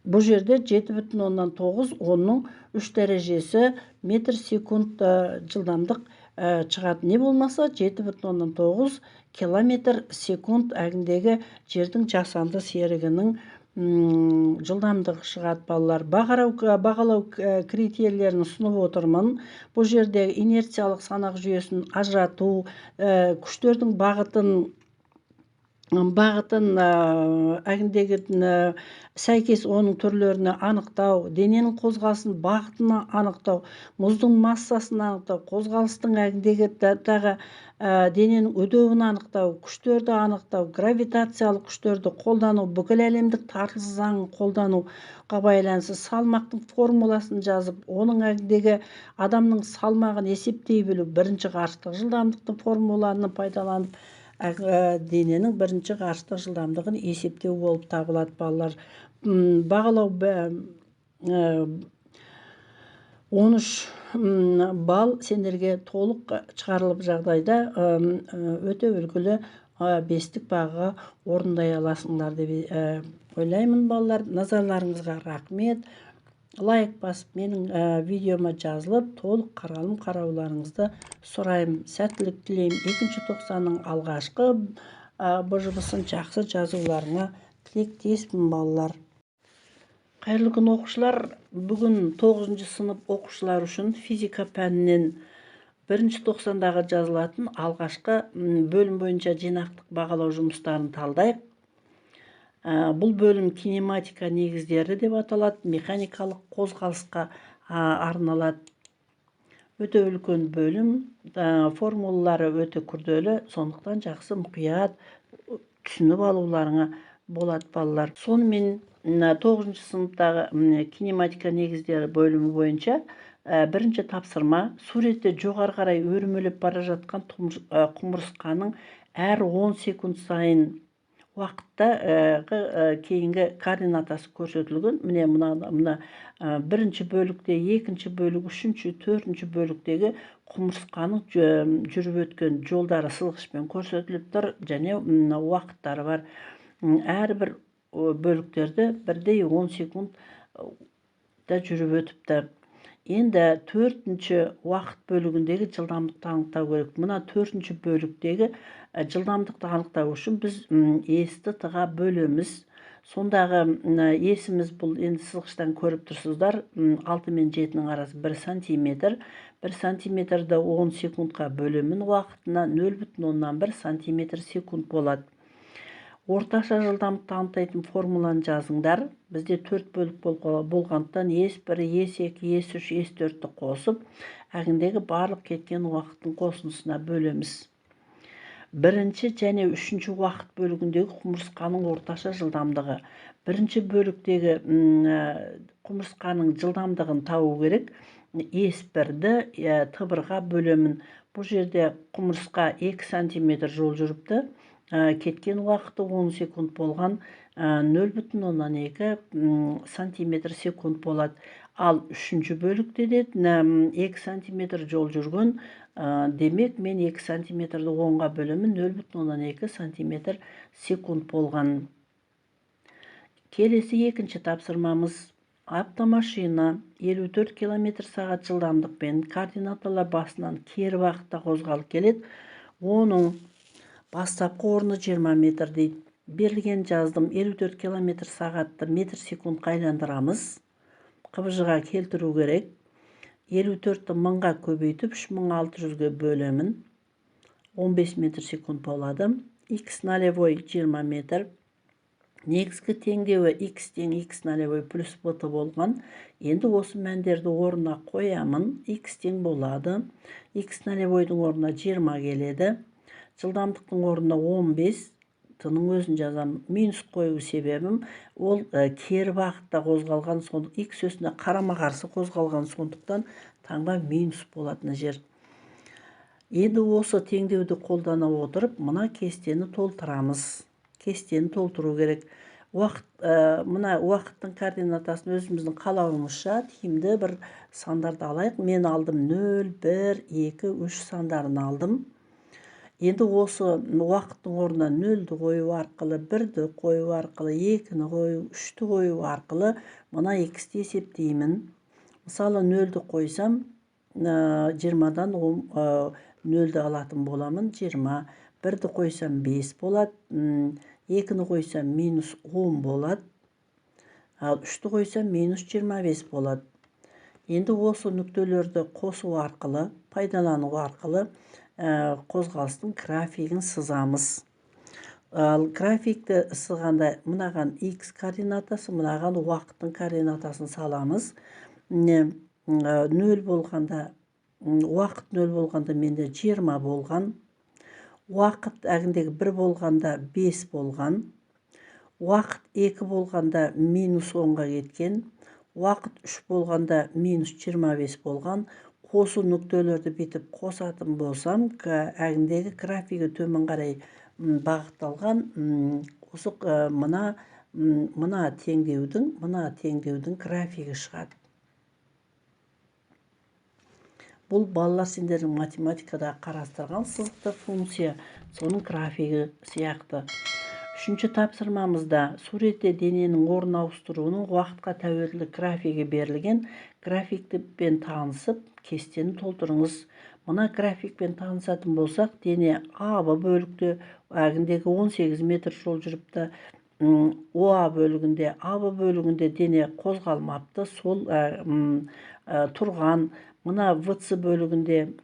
бұл жерде 7,9, 10-ның 3 дәрежесі метр секунд жылдамдық шығады. Не болмаса 7,9 километр секунд әгіндегі жердің жасанды серігінің жылдамдығы шығады балалар. Бағалау критерийлерін ұсынып отырмын. Бұл жерде инерциялық санақ жүйесін ажырату, күштердің бағытын әгіндегі сәйкес оның түрлеріне анықтау, дененің қозғалысын бағытына анықтау, мұздың массасын анықтау, қозғалыстың әгіндегі дененің өдеуін анықтау, күштерді анықтау, гравитациялық күштерді қолдану, бүкіл әлемдік тартылыс заңын қолдануға байланысты салмақтың формуласын жазып, оның әгіндегі адамның салмағын есептей білу, бірінші ғарыштық жылдамдықтың формуланы пайдаланып, дененің бірінші ғарыштық жылдамдығын есептеу болып табылады балалар. Бағалау 13 балл сендерге толық шығарылып жағдайда өте үлгілі 5-тік бағаға орындай аласыңдар деп ойлаймын балалар. Назарларыңызға рахмет. Лайк басып, менің видеома жазылып, толық қарауларыңызды сұраймын. Сәттілік тілеймін. 2-ші тоқсанның алғашқы бұжыбысын жақсы жазуларыңа тілектеспін балалар. Қайырлы күн оқушылар. Бүгін 9-ші сынып оқушылар үшін физика пәнінен 1-ші тоқсандағы жазылатын алғашқы бөлім бойынша жинақтық бағалау жұмыстарын талдайық. Бұл бөлім кинематика негіздері деп аталады, механикалық қозғалысқа арналады. Өте үлкен бөлім, формулалары өте күрделі, сондықтан жақсы мұқият түсініп алуларыңа болады балалар. Сонымен 9-ші сыныптағы кинематика негіздері бөлімі бойынша бірінші тапсырма: суретте жоғары қарай өрмелеп бара жатқан құмырсқаның әр 10 секунд сайын уақытта кейінгі координатасы көрсетілген. Міне мына бірінші бөлікте, екінші бөлік, үшінші, төртінші бөліктегі құмырсқаның жүріп өткен жолдары сызғышпен көрсетіліп тұр, және уақыттары бар. Әрбір бөліктерді бірдей 10 секундта жүріп өтіпті. Енді төртінші уақыт бөлігіндегі жылдамдықты анықтау керек. Мына төртінші бөліктегі жылдамдықты анықтау үшін біз есті тыға бөлеміз. Сондағы есіміз бұл енді сызғыштан көріп тұрсыздар. 6 мен 7-нің арасы 1 сантиметр. 1 сантиметрді 10 секундқа бөлемін уақытына 0,1 сантиметр секунд болады. Орташа жылдамдықты анықтайтын формуланы жазыңдар. Бізде 4 бөлік болғандықтан S1, S2, S3, S4-ті қосып, әгіндегі барлық кеткен уақыттың қосындысына бөлеміз. Бірінші және үшінші уақыт бөлігіндегі құмырсқаның орташа жылдамдығы. Бірінші бөліктегі құмырсқаның жылдамдығын табу керек. S1-ді Т1-ға бөлемін. Бұл жерде құмырсқа 2 сантиметр жол жүріпті. кеткен уақыты 10 секунд болған 0,2 сантиметр секунд болады. Ал үшінші бөлікте де 2 сантиметр жол жүрген, демек мен 2 сантиметрді 10-ға бөлемін, 0,2 сантиметр секунд болған. Келесі екінші тапсырмамыз. Автомашина 54 км сағат жылдамдықпен координаталар басынан кері бағытта қозғалып келеді. Оның бастапқы орны 20 метр дейді. Берілген жаздым 54 км сағатты метр секундқа айландырамыз. Қыбыжыға келтіру керек. 54-ті 1000-ға көбейтіп 3600-ге бөлемін. 15 метр секунд болады. X нолевой 20 метр. Негізгі теңдеуі x тең x нолевой плюс b болған. Енді осы мәндерді орнына қоямын. X тең болады. X нолевойдың орнына 20 келеді. Жылдамдықтың орнына 15. Тының өзін жазам. Минус қою себебім ол кері бағытта қозғалған, x өсіне қарама-қарсы қозғалған, сондықтан таңба минус болатын жер. Енді осы теңдеуді қолдана отырып, мына кестені толтырамыз. Кестені толтыру керек. Мына уақыттың координатасын өзіміздің қалауымызша тиімді бір сандарды алайық. Мен алдым 0, 1, 2, 3 сандарын алдым. Енді осы уақыттың орнына 0-ді қою арқылы, 1-ді қою арқылы, 2-ні қою, 3-ті қою арқылы мына x-ті есептеймін. Мысалы 0-ді қойсам 20-дан 0-ді алатын боламын, 20. 1-ді қойсам 5 болады, 2-ні қойсам минус 10 болады, 3-ті қойсам минус 25 болады. Енді осы нүктелерді қосу арқылы, пайдалану арқылы қозғалыстың графигін сызамыз. Графикті сызғанда мынаған x координатасы, мынаған уақыттың координатасын саламыз. 0 болғанда, уақыт 0 болғанда менде 20 болған. Уақыт әгіндегі 1 болғанда 5 болған. Уақыт 2 болғанда минус 10-ға кеткен. Уақыт 3 болғанда минус 25 болған. Қосу нүктелерді бетіп қосатын болсам, әгіндегі графигі төмен қарай бағытталған. Осы мына теңдеудің графигі шығады. Бұл балалар сендердің математикада қарастырған сызықты функция, соның графигі сияқты. Үшінші тапсырмамызда суретте дененің орын ауыстыруының уақытқа тәуелділік графигі берілген. Графикпен танысып, кестені толтырыңыз. Мына графикпен танысатын болсақ, дене А бөлікте әгіндегі 18 метр жол жүріпті. ОА бөлігінде, АБ бөлігінде дене қозғалмапты, сол тұрған. Мына ВЦ бөлігінде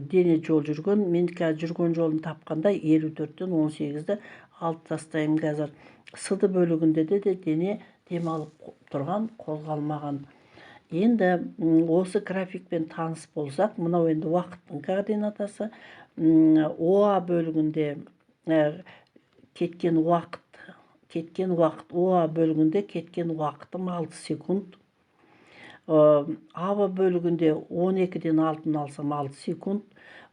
дене жол жүрген. Мен жүрген жолын тапқанда 54-тен 18-ді алып тастайым қазір. Сыды бөлігінде де дене демалып тұрған, қозғалмаған. Енді осы графикпен таныс болсақ, мынау енді уақыттың координатасы. ОА бөлігінде кеткен уақыт, ОА бөлігінде кеткен уақытым 6 секунд. АБ бөлігінде 12-ден 6-ын алсам 6 секунд.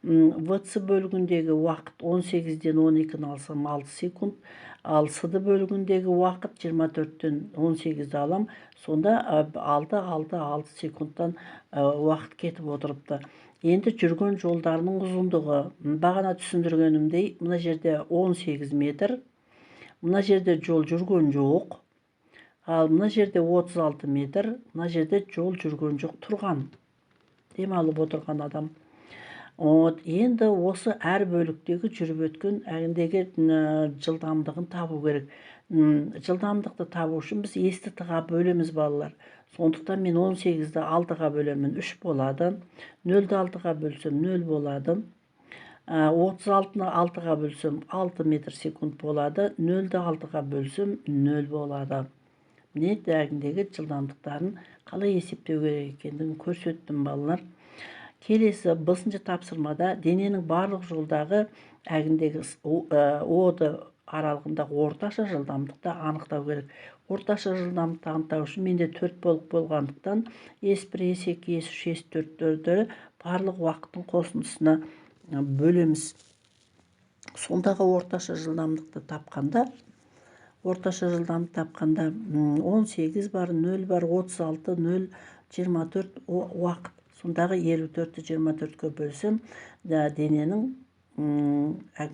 ВЦ бөлігіндегі уақыт 18-ден 12-ін алсам 6 секунд. Ал сыды бөлігіндегі уақыт 24-тен 18-ді алам. Сонда 6 секундтан уақыт кетіп отырыпты. Енді жүрген жолдарының ұзындығы, бағана түсіндіргенімдей, мына жерде 18 метр. Мына жерде жол жүрген жоқ. Ал мына жерде 36 метр. Мына жерде жол жүрген жоқ, тұрған. Демалып отырған адам. Енді осы әр бөліктегі жүріп өткен әгіндегі жылдамдығын табу керек. Жылдамдықты табу үшін біз естітіға бөлеміз балалар. Сондықтан мен 18-ді 6-ға бөлемін, 3 болады. 0-ді 6-ға бөлсем 0 болады. 36-ны 6-ға бөлсем 6 метр секунд болады. 0-ді 6-ға бөлсем 0 болады. Міне әгіндегі жылдамдықтарын қалай есептеу керек екендігін көрсеттім балалар. Келесі 5-ші тапсырмада дененің барлық жолдағы әгіндегі О-ды аралығындағы орташа жылдамдықты анықтау керек. Орташа жылдамдықты анықтау үшін менде 4 бөлік болғандықтан S1, S2, S3, S4-ді барлық уақыттың қосындысына бөлеміз. сондағы орташа жылдамдықты тапқанда 18 бар, 0 бар, 36, 0, 24 уақыт. Сондағы 54-ті 24-ке бөлсем, дененің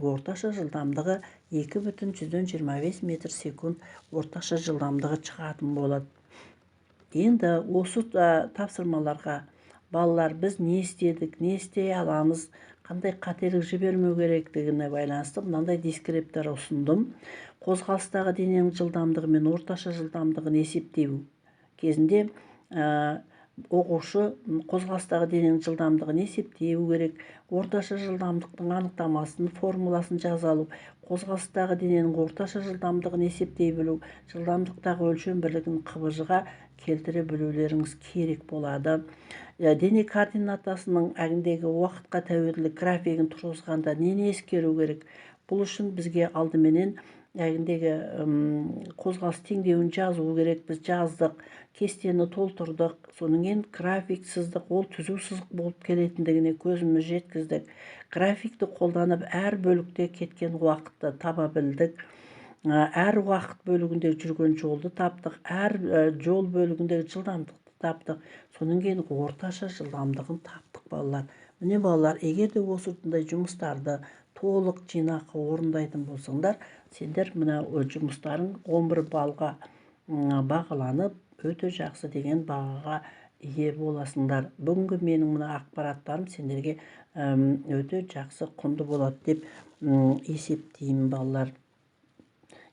орташа жылдамдығы 2,25 метр секунд орташа жылдамдығы шығатын болады. Енді осы тапсырмаларға балалар біз не істедік, не істей аламыз, қандай қателік жібермеу керектігіне байланысты мынандай дискриптор ұсындым. Қозғалыстағы дененің жылдамдығы мен орташа жылдамдығын есептеу кезінде оқушы қозғалыстағы дененің жылдамдығын есептеу керек. Орташа жылдамдықтың анықтамасын, формуласын жаза алу, қозғалыстағы дененің орташа жылдамдығын есептей білу, жылдамдықтағы өлшем бірлігін қыбыжыға келтіре білулеріңіз керек болады. Дене координатасының әгіндегі уақытқа тәуелділік графигін тұрғызғанда нені ескеру керек? Бұл үшін бізге алдыменен әгіндегі қозғалыс теңдеуін жазу керек. Біз жаздық, кестені толтырдық, соның кейін график сыздық, ол түзу сызық болып келетіндігіне көзіміз жеткіздік. Графикті қолданып әр бөлікте кеткен уақытты таба білдік. Әр уақыт бөлігінде жүрген жолды таптық, әр жол бөлігіндегі жылдамдықты таптық. Соның кейін орташа жылдамдығын таптық балалар. Міне балалар, егер де осындай жұмыстарды толық жинақы орындайтын болсаңдар, сендер мына жұмыстарың 11 балға бағаланып, өте жақсы деген бағаға ие боласыңдар. Бүгінгі менің мына ақпараттарым сендерге өте жақсы құнды болады деп есептеймін балалар.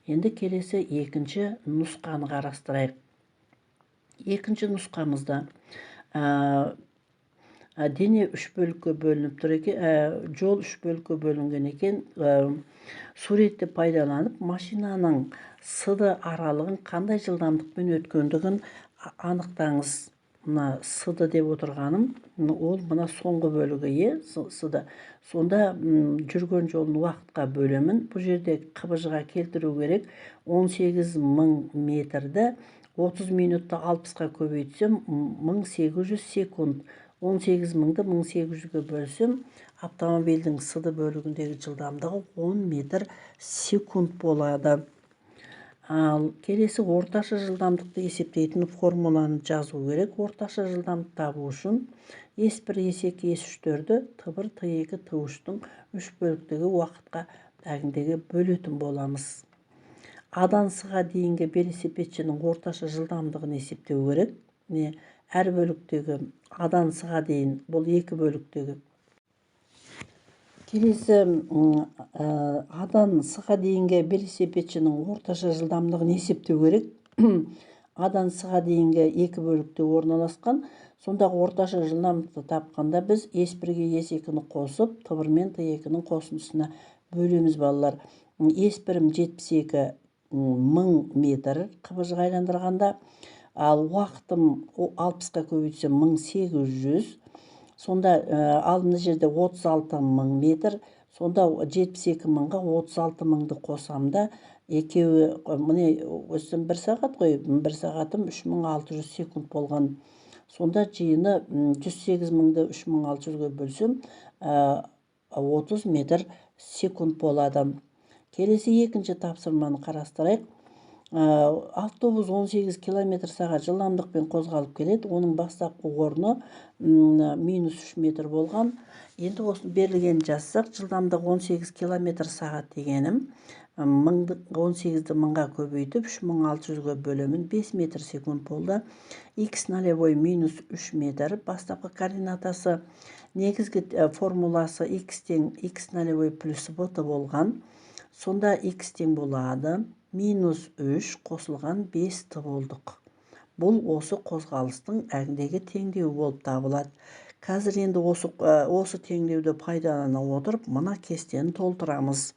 Енді келесі екінші нұсқаны қарастырайық. Екінші нұсқамызда дене 3 бөлікке бөлініп тұр екен, жол 3 бөлікке бөлінген екен. Суретті пайдаланып, машинаның сыды аралығын қандай жылдамдықпен өткендігін анықтаңыз. Мына сыды деп отырғаным, ол мына соңғы бөлігі сыды. Сонда жүрген жолын уақытқа бөлемін. Бұл жерде қыбыжыға келтіру керек. 18.000 метрді 30 минутты 60-қа көбейтсем 1800 секунд. 18.000-ді 1800-ге бөлсем, автомобильдің сыды бөлігіндегі жылдамдығы 10 метр секунд болады. Ал келесі орташа жылдамдықты есептейтін формуланы жазу керек. Орташа жылдамдықты табу үшін S1, S2, S3-ді Т1, Т2, Т3-тің 3 бөліктегі уақытқа әгіндегі бөлетін боламыз. А-дан С-ға дейінгі велосипедшінің орташа жылдамдығын есептеу керек. Әр бөліктегі А-дан С-ға дейін, бұл 2 бөліктегі. Келесі А-дан С-ға дейінгі велосипедшінің орташа жылдамдығын есептеу керек. А-дан С-ға дейінгі 2 бөлікте орналасқан. Сондағы орташа жылдамдықты тапқанда біз S1-ге S2-ні қосып, Т1 мен Т2-нің қосындысына бөлеміз балалар. S1-ім 72.000 метр қыбыжыға айландырғанда, ал уақытым 60-қа көбейтсем 1800. Сонда ал мына жерде 36.000 метр. Сонда 72.000-ға 36.000-ді қосамда, екеуі міне өстім 1 сағат қой, 1 сағатым 3600 секунд болған. Сонда жиыны 108.000-ді 3600-ге бөлсем 30 метр секунд болады. Келесі екінші тапсырманы қарастырайық. Автобус 18 км сағат жылдамдықпен қозғалып келеді. Оның бастапқы орны -3 метр болған. Енді осы берілген жазсақ, жылдамдық 18 км сағат дегенім 18-ді 1000-ға көбейтіп 3600-ге бөлемін, 5 метр секунд болды. X нолевой -3 метр. Бастапқы координатасы негізгі формуласы X тең X нолевой плюс VT болған. Сонда X тең болады -3 қосылған 5T болдық. Бұл осы қозғалыстың әгіндегі теңдеуі болып табылады. Қазір енді осы теңдеуді пайдалана отырып, мына кестені толтырамыз.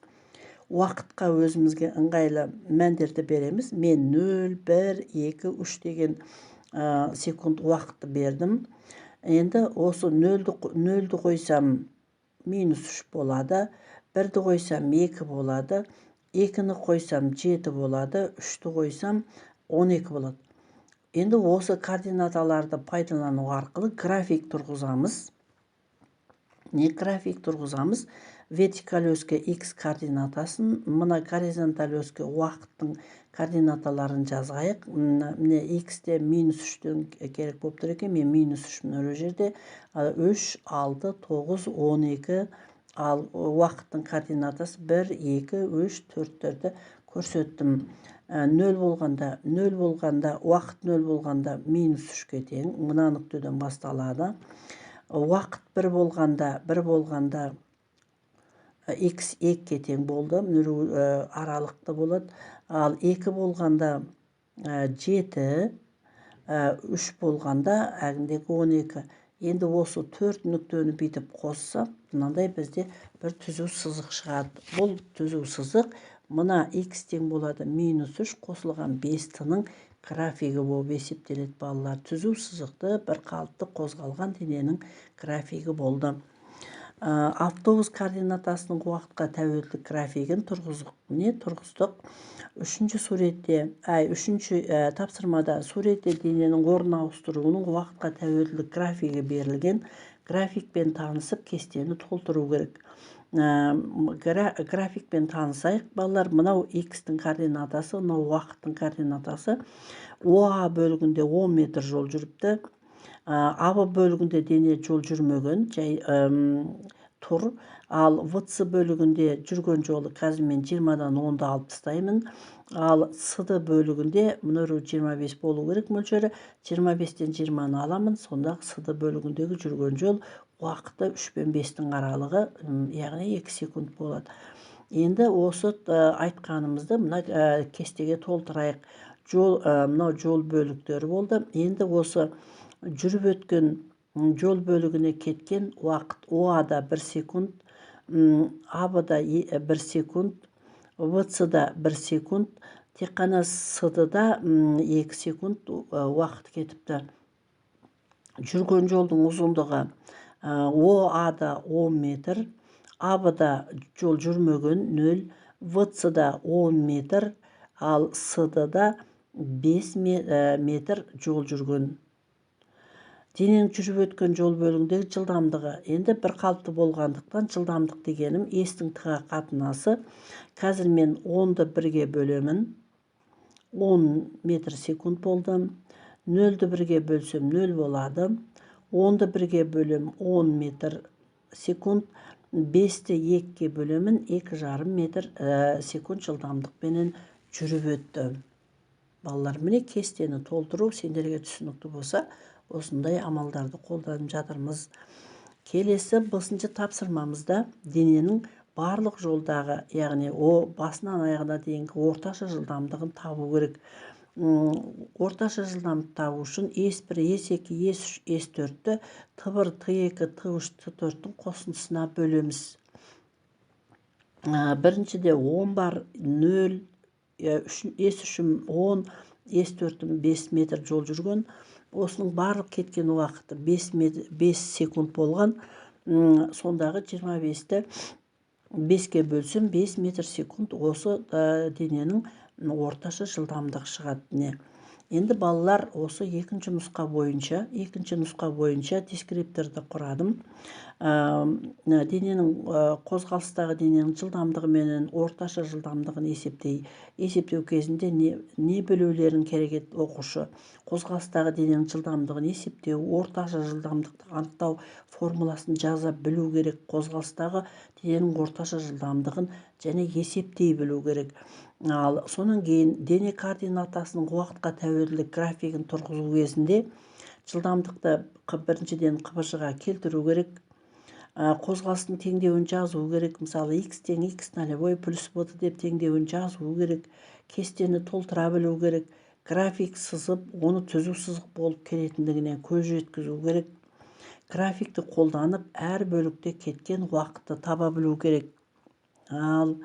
Уақытқа өзімізге ыңғайлы мәндерді береміз. Мен 0, 1, 2, 3 деген секунд уақытты бердім. Енді осы 0-ді қойсам -3 болады, 1-ді қойсам 2 болады, 2-ні қойсам 7 болады, 3-ті қойсам 12 болады. Енді осы координаталарды пайдалану арқылы график тұрғызамыз. График тұрғызамыз. вертикаль өске x координатасын, мына горизонталь өске уақыттың координаталарын жазайық. Міне x-те -3-тен керек болып тұр екен. Мен -3 мына жерде 3, 6, 9, 12, ал уақыттың координатасы 1, 2, 3, 4-терді көрсеттім. 0 болғанда, уақыт 0 болғанда -3-ке тең. Мына нүктеден басталады. Уақыт 1 болғанда x 2-ке тең болды. Аралықты болады. Ал 2 болғанда 7, 3 болғанда әгіндегі 12. Енді осы 4 нүктені бүйтіп қоссақ, мынандай бізде бір түзу сызық шығады. Бұл түзу сызық мына x тең болады -3 қосылған 5-тінің графигі болып есептеледі балалар. Түзу сызықты бір қалыпты қозғалған дененің графигі болды. Автобус координатасының уақытқа тәуелді графигін тұрғыздық. Үшінші тапсырмада суретте дененің орын ауыстыруының уақытқа тәуелділік графигі берілген. Графикпен танысып, кестені толтыру керек. Графикпен танысайық, балалар. Мынау x-тің координатасы, мынау уақыттың координатасы. OA бөлігінде 10 метр жол жүріпті. AB бөлігінде дене жол жүрмеген, жай тұр. Ал VC бөлігінде жүрген жолы қазір мен 20-дан 10-ды алып тастаймын. Ал CD бөлігінде мұныру 25 болу керек мөлшері. 25-тен 20-ны аламын. Сонда CD бөлігіндегі жүрген жол уақыты 3 пен 5-тің аралығы, яғни 2 секунд болады. Енді осы айтқанымызды мына кестеге толтырайық. Мынау жол бөліктері болды. Енді осы жүріп өткен жол бөлігіне кеткен уақыт OA-да 1 секунд, AB-да 1 секунд, VC-да 1 секунд, тек қана CD-да 2 секунд уақыт кетіпті. Жүрген жолдың ұзындығы OA-да 10 метр, AB-да жол жүрмеген 0, VC-да 10 метр, ал CD-да 5 метр жол жүрген. Дененің жүріп өткен жол бөлігіндегі жылдамдығы. Енді бір қалыпты болғандықтан жылдамдық дегенім S-тің Т-ға қатынасы. Қазір мен 10-ды 1-ге бөлемін. 10 метр секунд болды. 0-ді 1-ге бөлсем 0 болады. 10-ды 1-ге бөлем 10 метр секунд. 5-ті 2-ге бөлемін. 2,5 метр секунд жылдамдықпенен жүріп өтті. Балалар, міне кестені толтыру сендерге түсінікті болса, осындай амалдарды қолданып жатырмыз. Келесі 5-ші тапсырмамызда дененің барлық жолдағы, яғни басынан аяғына дейінгі орташа жылдамдығын табу керек. Орташа жылдамдық табу үшін S1, S2, S3, S4-ті Т1, Т2, Т3, Т4-тің қосындысына бөлеміз. Біріншіде 10 бар, 0, S3-ім 10, S4-ім 5 метр жол жүрген. Осының барлық кеткен уақыты 5 секунд болған. Сондағы 25-ті 5-ке бөлсем 5 метр секунд осы дененің орташа жылдамдығы шығады. Енді балалар осы екінші нұсқа бойынша дескриптірді құрадым. Дененің қозғалыстағы дененің жылдамдығы менен орташа жылдамдығын есептеу кезінде не білулерін керек еді оқушы? Қозғалыстағы дененің жылдамдығын есептеу, орташа жылдамдықты анықтау формуласын жаза білу керек. Қозғалыстағы дененің орташа жылдамдығын және есептей білу керек. Ал соның кейін дене координатасының уақытқа тәуелділік графигін тұрғызу кезінде жылдамдықты біріншіден қыбыршыға келтіру керек. Қозғалыстың теңдеуін жазу керек. Мысалы, x тең x нолевой плюс b деп теңдеуін жазу керек. Кестені толтыра білу керек. График сызып, оны түзу сызық болып келетіндігіне көз жеткізу керек. Графикті қолданып, әр бөлікте кеткен уақытты таба білу керек. Ал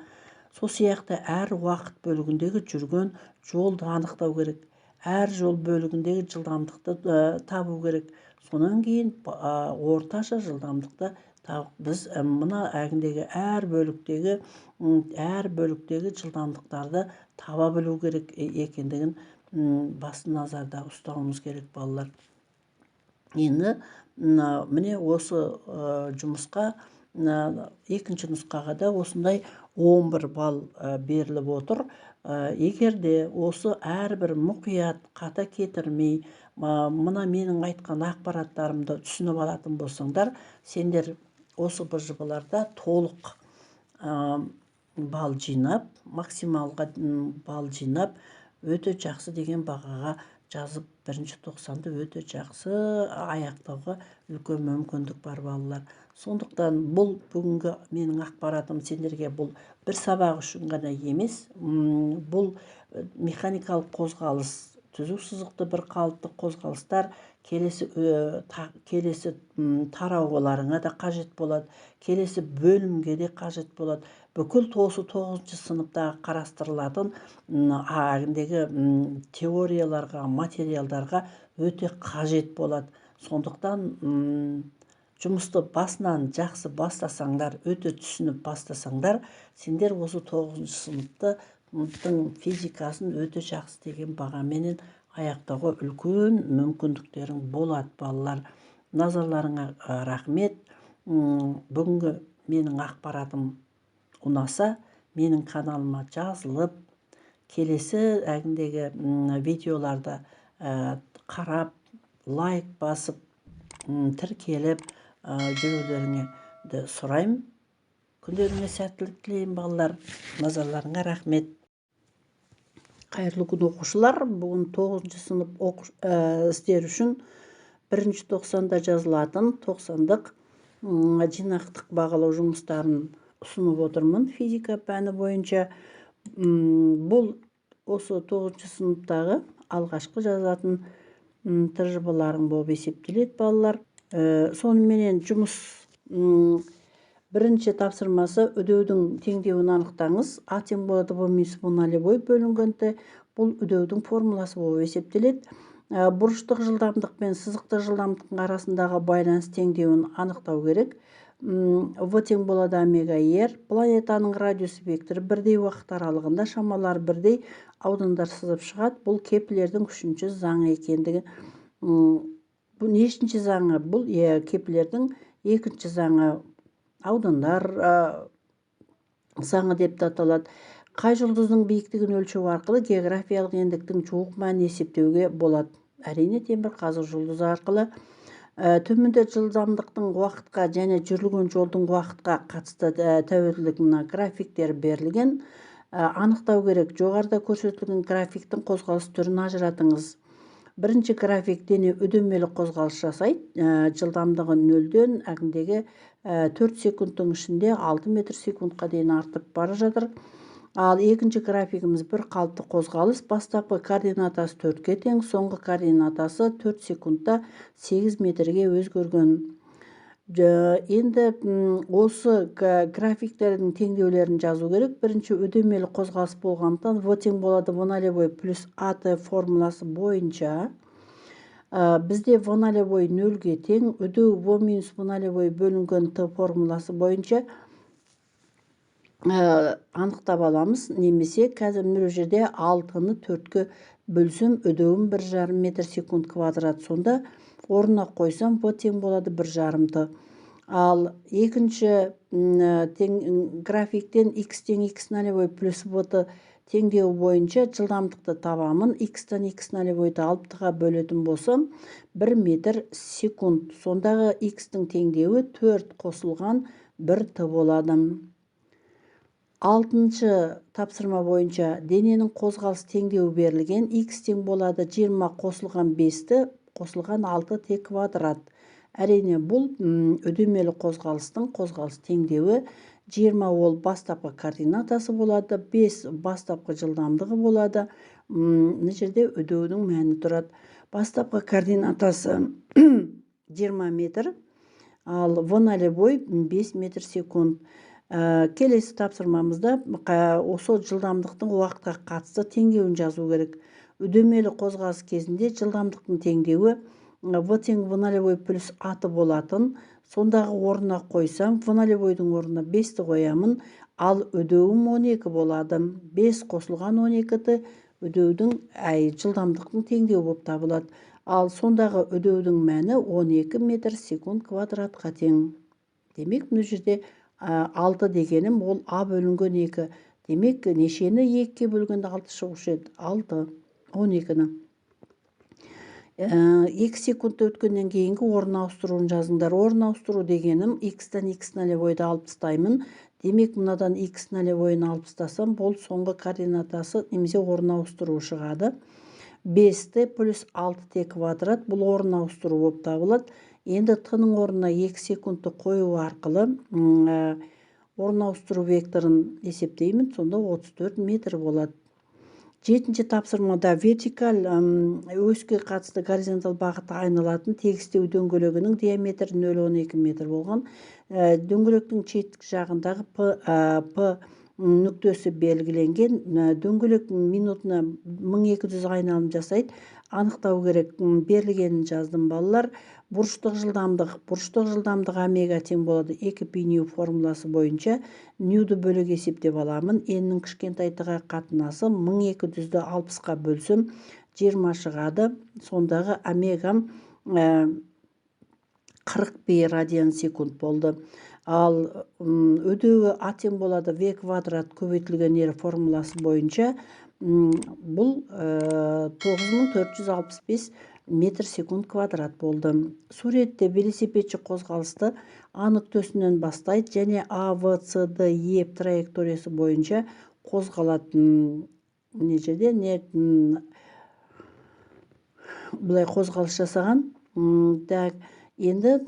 сол сияқты әр уақыт бөлігіндегі жүрген жолды анықтау керек. Әр жол бөлігіндегі жылдамдықты табу керек. Сонан кейін орташа жылдамдықты біз мына әгіндегі әр бөліктегі жылдамдықтарды таба білу керек екендігін басты назарда ұстауымыз керек, балалар. Енді міне осы жұмысқа екінші нұсқаға да осындай 11 балл беріліп отыр. Егерде осы әрбір мұқият қата кетірмей, мына менің айтқан ақпараттарымды түсініп алатын болсаңдар, сендер осы БЖБ-ларда толық балл жинап, максималға балл жинап, өте жақсы деген бағаға жазып, бірінші тоқсанды өте жақсы аяқтауға үлкен мүмкіндік бар балалар. Сондықтан бұл бүгінгі менің ақпаратым сендерге бұл бір сабақ үшін ғана емес, бұл механикалық қозғалыс, түзу сызықты бір қалыпты қозғалыстар келесі тарауларыңа да қажет болады, келесі бөлімге де қажет болады. Бүкіл осы 9-шы сыныптағы қарастырылатын теорияларға, материалдарға өте қажет болады. Сондықтан жұмысты басынан жақсы бастасаңдар, өте түсініп бастасаңдар, сендер осы 9-шы сыныптың физикасын өте жақсы деген бағаменен аяқтауға үлкен мүмкіндіктерің болады, балалар. Назарларыңа рахмет. Бүгінгі менің ақпаратым ұнаса, менің каналыма жазылып, келесі әгіндегі видеоларды қарап, лайк басып, тіркеліп жүрулеріңді сұраймын. Күндеріңе сәттілік тілеймін, балалар. Назарларыңа рахмет. Қайырлы күн, оқушылар. Бүгін 9-шы сынып істер үшін бірінші тоқсанда жазылатын 90-дық жинақтық бағалау жұмыстарын ұсынып отырмын физика пәні бойынша. Бұл осы 9-шы сыныптағы алғашқы жазатын тжб-ларың болып есептеледі, балалар. Соныменен жұмыс бірінші тапсырмасы үдеудің теңдеуін анықтаңыз. А тең болады В минус В нолевой бөлінгенде бұл үдеудің формуласы болып есептеледі. Бұрыштық жылдамдық пен сызықтық жылдамдықтың арасындағы байланыс теңдеуін анықтау керек. В тең болады омега R. Планетаның радиусы векторы бірдей уақыт аралығында шамалары бірдей аудандар сызып шығады. Бұл Кеплердің үшінші заңы екендігі. Бұл нешінші заңы? Бұл Кеплердің екінші заңы, аудандар заңы деп аталады. Қай жұлдыздың биіктігін өлшеу арқылы географиялық ендіктің жуық мәнін есептеуге болады? Әрине, темірқазық жұлдызы арқылы. Төменде жылдамдықтың уақытқа және жүрілген жолдың уақытқа қатысты тәуелділік мына графиктер берілген. Анықтау керек. Жоғарыда көрсетілген графиктің қозғалыс түрін ажыратыңыз. Бірінші график дене үдемелі қозғалыс жасайды. Жылдамдығы 0-ден әгіндегі 4 секундтың ішінде 6 метр секундқа дейін артып бара жатыр. Ал екінші графигіміз бір қалыпты қозғалыс. Бастапқы координатасы 4-ке тең, соңғы координатасы 4 секундта 8 метрге өзгерген. Енді осы графиктердің теңдеулерін жазу керек. Бірінші үдемелі қозғалыс болғандықтан В тең болады В нолевой плюс АТ формуласы бойынша бізде В нолевой 0-ге тең, үдеу В минус В нолевой бөлінген Т формуласы бойынша анықтап аламыз. Немесе қазір мына жерде 6-ны 4-ке бөлсем, үдеуім 1,5 метр секунд квадрат. Сонда орнына қойсам В тең болады 1,5 Т. Ал екінші графиктен X тең X нолевой плюс В Т теңдеу бойынша жылдамдықты табамын. X-тан X нолевойды алып Т-ға бөлетін болсам 1 метр секунд. Сондағы X-тің теңдеуі 4 қосылған 1 Т болады. 6-шы тапсырма бойынша дененің қозғалыс теңдеуі берілген. X тең болады 20 қосылған 5-ті қосылған 6 Т квадрат. Әрине, бұл үдемелі қозғалыстың қозғалыс теңдеуі. 20 ол бастапқы координатасы болады, 5 бастапқы жылдамдығы болады. Мына жерде үдеудің мәні тұрады. Бастапқы координатасы 20 метр, ал В нолевой 5 метр секунд. Келесі тапсырмамызда осы жылдамдықтың уақытқа қатысты теңдеуін жазу керек. Үдемелі қозғалыс кезінде жылдамдықтың теңдеуі В тең В нолевой плюс АТ болатын. Сондағы орнына қойсам, В нолевойдың орнына 5-ті қоямын, ал үдеуім 12 болады. 5 қосылған 12-ті үдеудің жылдамдықтың теңдеуі болып табылады. Ал сондағы үдеудің мәні 12 метр секунд квадратқа тең. Демек мына жерде 6 дегенім ол а бөлінген 2. Демек нешені 2-ке бөлгенде 6 шығушы еді? 6, 12-ні. 2 секунд өткеннен кейінгі орын ауыстыруын жазыңдар. Орын ауыстыру дегенім x-тан x нолевойды алып тастаймын. Демек мынадан x нолевойын алып тастасам, бұл соңғы координатасы немесе орын ауыстыру шығады. 5t плюс 6t квадрат бұл орын ауыстыру болып табылады. Енді t-ның орнына 2 секундты қою арқылы орын ауыстыру векторын есептеймін. Сонда 34 метр болады. 7-ші тапсырмада вертикаль өске қатысты горизонтал бағытта айналатын тегістеу дөңгелегінің диаметрі 0,12 метр болған. Дөңгелектің шеткі жағындағы P нүктесі белгіленген. Дөңгелек минутына 1200 айналым жасайды. Анықтау керек. Берілгенін жаздым балалар. Бұрыштық жылдамдық омега тең болады 2 пи нью формуласы бойынша. Ньюді бөлік есептеп аламын. N-нің кішкентайтыға қатынасы 1200-ді 60-қа бөлсем 20 шығады. Сондағы омегам 40 пи радиан секунд болды. Ал өдеуі а тең болады v квадрат көбейтілген r формуласы бойынша бұл 9465 метр секунд квадрат болды. Суретте велосипедші қозғалысты А нүктесінен бастайды және А, В, С, Д, Е траекториясы бойынша қозғалады. Мына жерде бұлай қозғалыс жасаған. Енді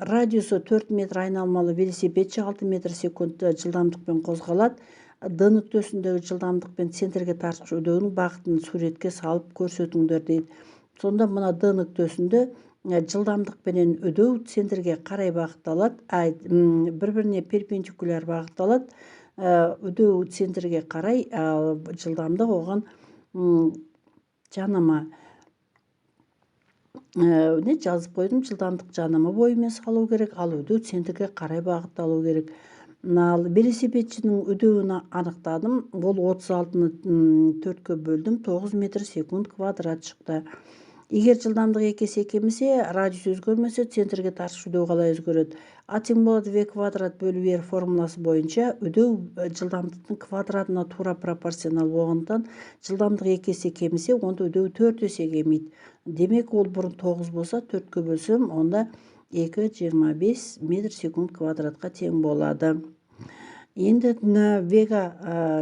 радиусы 4 метр айналмалы велосипедші 6 метр секунд жылдамдықпен қозғалады. Д нүктесіндегі жылдамдықпен центрге тартқыш өдеуінің бағытын суретке салып көрсетіңдер дейді. Сонда мына Д нүктесінде жылдамдықпенен өдеу центрге қарай бағытталады, бір-біріне перпендикуляр бағытталады. Өдеу центрге қарай, жылдамдық оған жанама. Жазып қойдым, жылдамдық жанама бойымен салу керек, ал өдеу центрге қарай бағытталу керек. Велосипедшінің өдеуін анықтадым. Ол 36-ны 4-ке бөлдім, 9 метр секунд квадрат шықты. Егер жылдамдық 2 есе кемісе, радиус өзгермесе, центрге тартқыш өдеу қалай өзгереді? А тең болады v квадрат бөлу r формуласы бойынша өдеу жылдамдықтың квадратына тура пропорционал болғандықтан жылдамдық 2 есе кемісе, онда өдеу 4 есе кемейді. Демек ол бұрын 9 болса, 4-ке бөлсем, онда 2,25 метр секунд квадратқа тең болады. Енді вега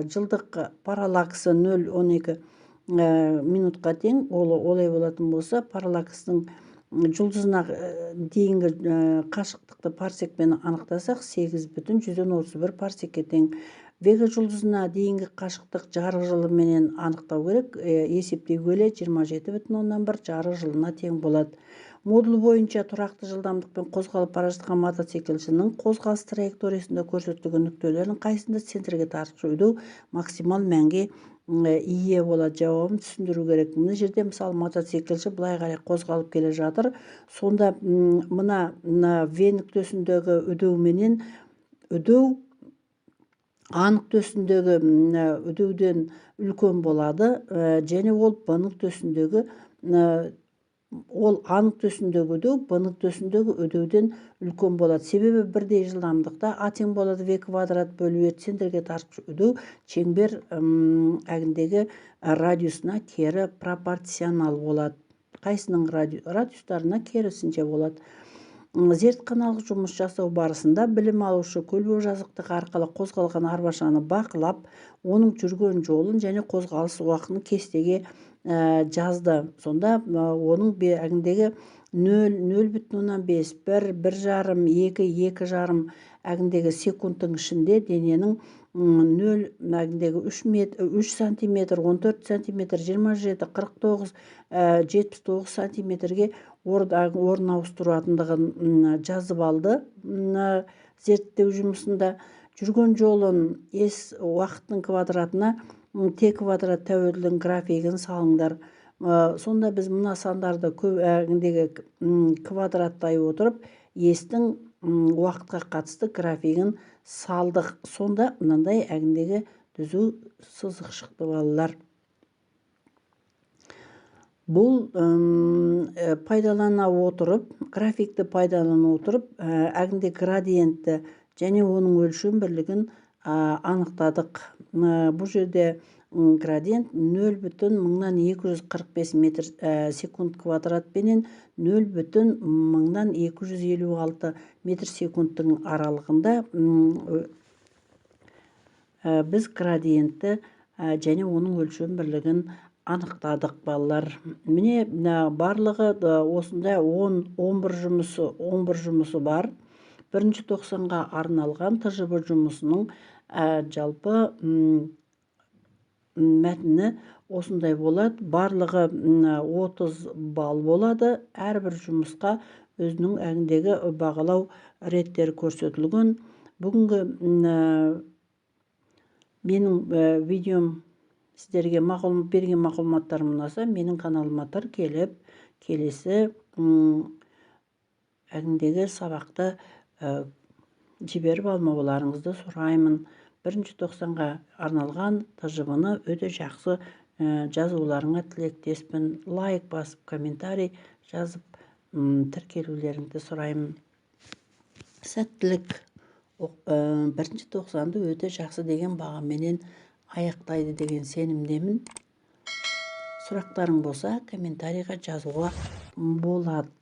жылдық параллаксы 0,12 минутқа тең. Олай болатын болса, параллакстың жұлдызына дейінгі қашықтықты парсекпен анықтасақ 8,131 парсекке тең. Вега жұлдызына дейінгі қашықтық жарық жылыменен анықтау керек. Есептеу келе 27,1 жарық жылына тең болады. Модул бойынша тұрақты жылдамдықпен қозғалып бара жатқан мотоциклшінің қозғалыс траекториясында көрсетілген нүктелердің қайсында центрге тартқыш өдеу максимал мәнге ие болады? Жауабын түсіндіру керек. Мына жерде мысалы мотоциклші былай қарай қозғалып келе жатыр. Сонда мына V нүктесіндегі өдеуменен өдеу А нүктесіндегі өдеуден үлкен болады және ол Б нүктесіндегі ол А нүктесіндегі өдеу Б нүктесіндегі өдеуден үлкен болады. Себебі бірдей жылдамдықта А тең болады v квадрат бөлу r центрге тартқыш өдеу шеңбер әгіндегі радиусына кері пропорционал болады. Қайсының радиустарына керісінше болады. Зертханалық жұмыс жасау барысында білім алушы көлбеу жазықтық арқылы қозғалған арбашаны бақылап, оның жүрген жолын және қозғалыс уақытын кестеге жазды. Сонда оның әгіндегі 0,05, 1, 1,5, 2, 2,5 әгіндегі секундтың ішінде дененің 0 әгіндегі 3 сантиметр, 14 сантиметр, 27, 49, 79 сантиметрге орын ауыстыратындығын жазып алды. Зерттеу жұмысында жүрген жолын S уақыттың квадратына Т квадрат тәуелділігінің графигін салыңдар. Сонда біз мына сандарды әгіндегі квадраттай отырып, S-тің уақытқа қатысты графигін салдық. Сонда мынандай әгіндегі түзу сызық шықты балалар. Бұл пайдалана отырып, графикті пайдалана отырып, әгінде градиентті және оның өлшем бірлігін анықтадық. Бұл жерде градиент 0,245 метр секунд квадрат пенен 0,256 метр секундтың аралығында біз градиентті және оның өлшем бірлігін анықтадық, балалар. Міне барлығы осындай 11 жұмысы бар. Бірінші тоқсанға арналған ТЖБ жұмысының жалпы мәтіні осындай болады. Барлығы 30 балл болады. Әрбір жұмысқа өзінің әгіндегі бағалау реттері көрсетілген. Бүгінгі менің видеом сіздерге берген мағлұматтарым ұнаса, менің каналыма келіп, келесі әгіндегі сабақты жіберіп алмауларыңызды сұраймын. Бірінші тоқсанға арналған ТЖБ-ны өте жақсы жазуларыңа тілектеспін. Лайк басып, комментарий жазып, тіркелулеріңді сұраймын. Сәттілік. Бірінші тоқсанды өте жақсы деген бағаменен аяқтайды деген сенімдемін. Сұрақтарың болса, комментарийға жазуға болады.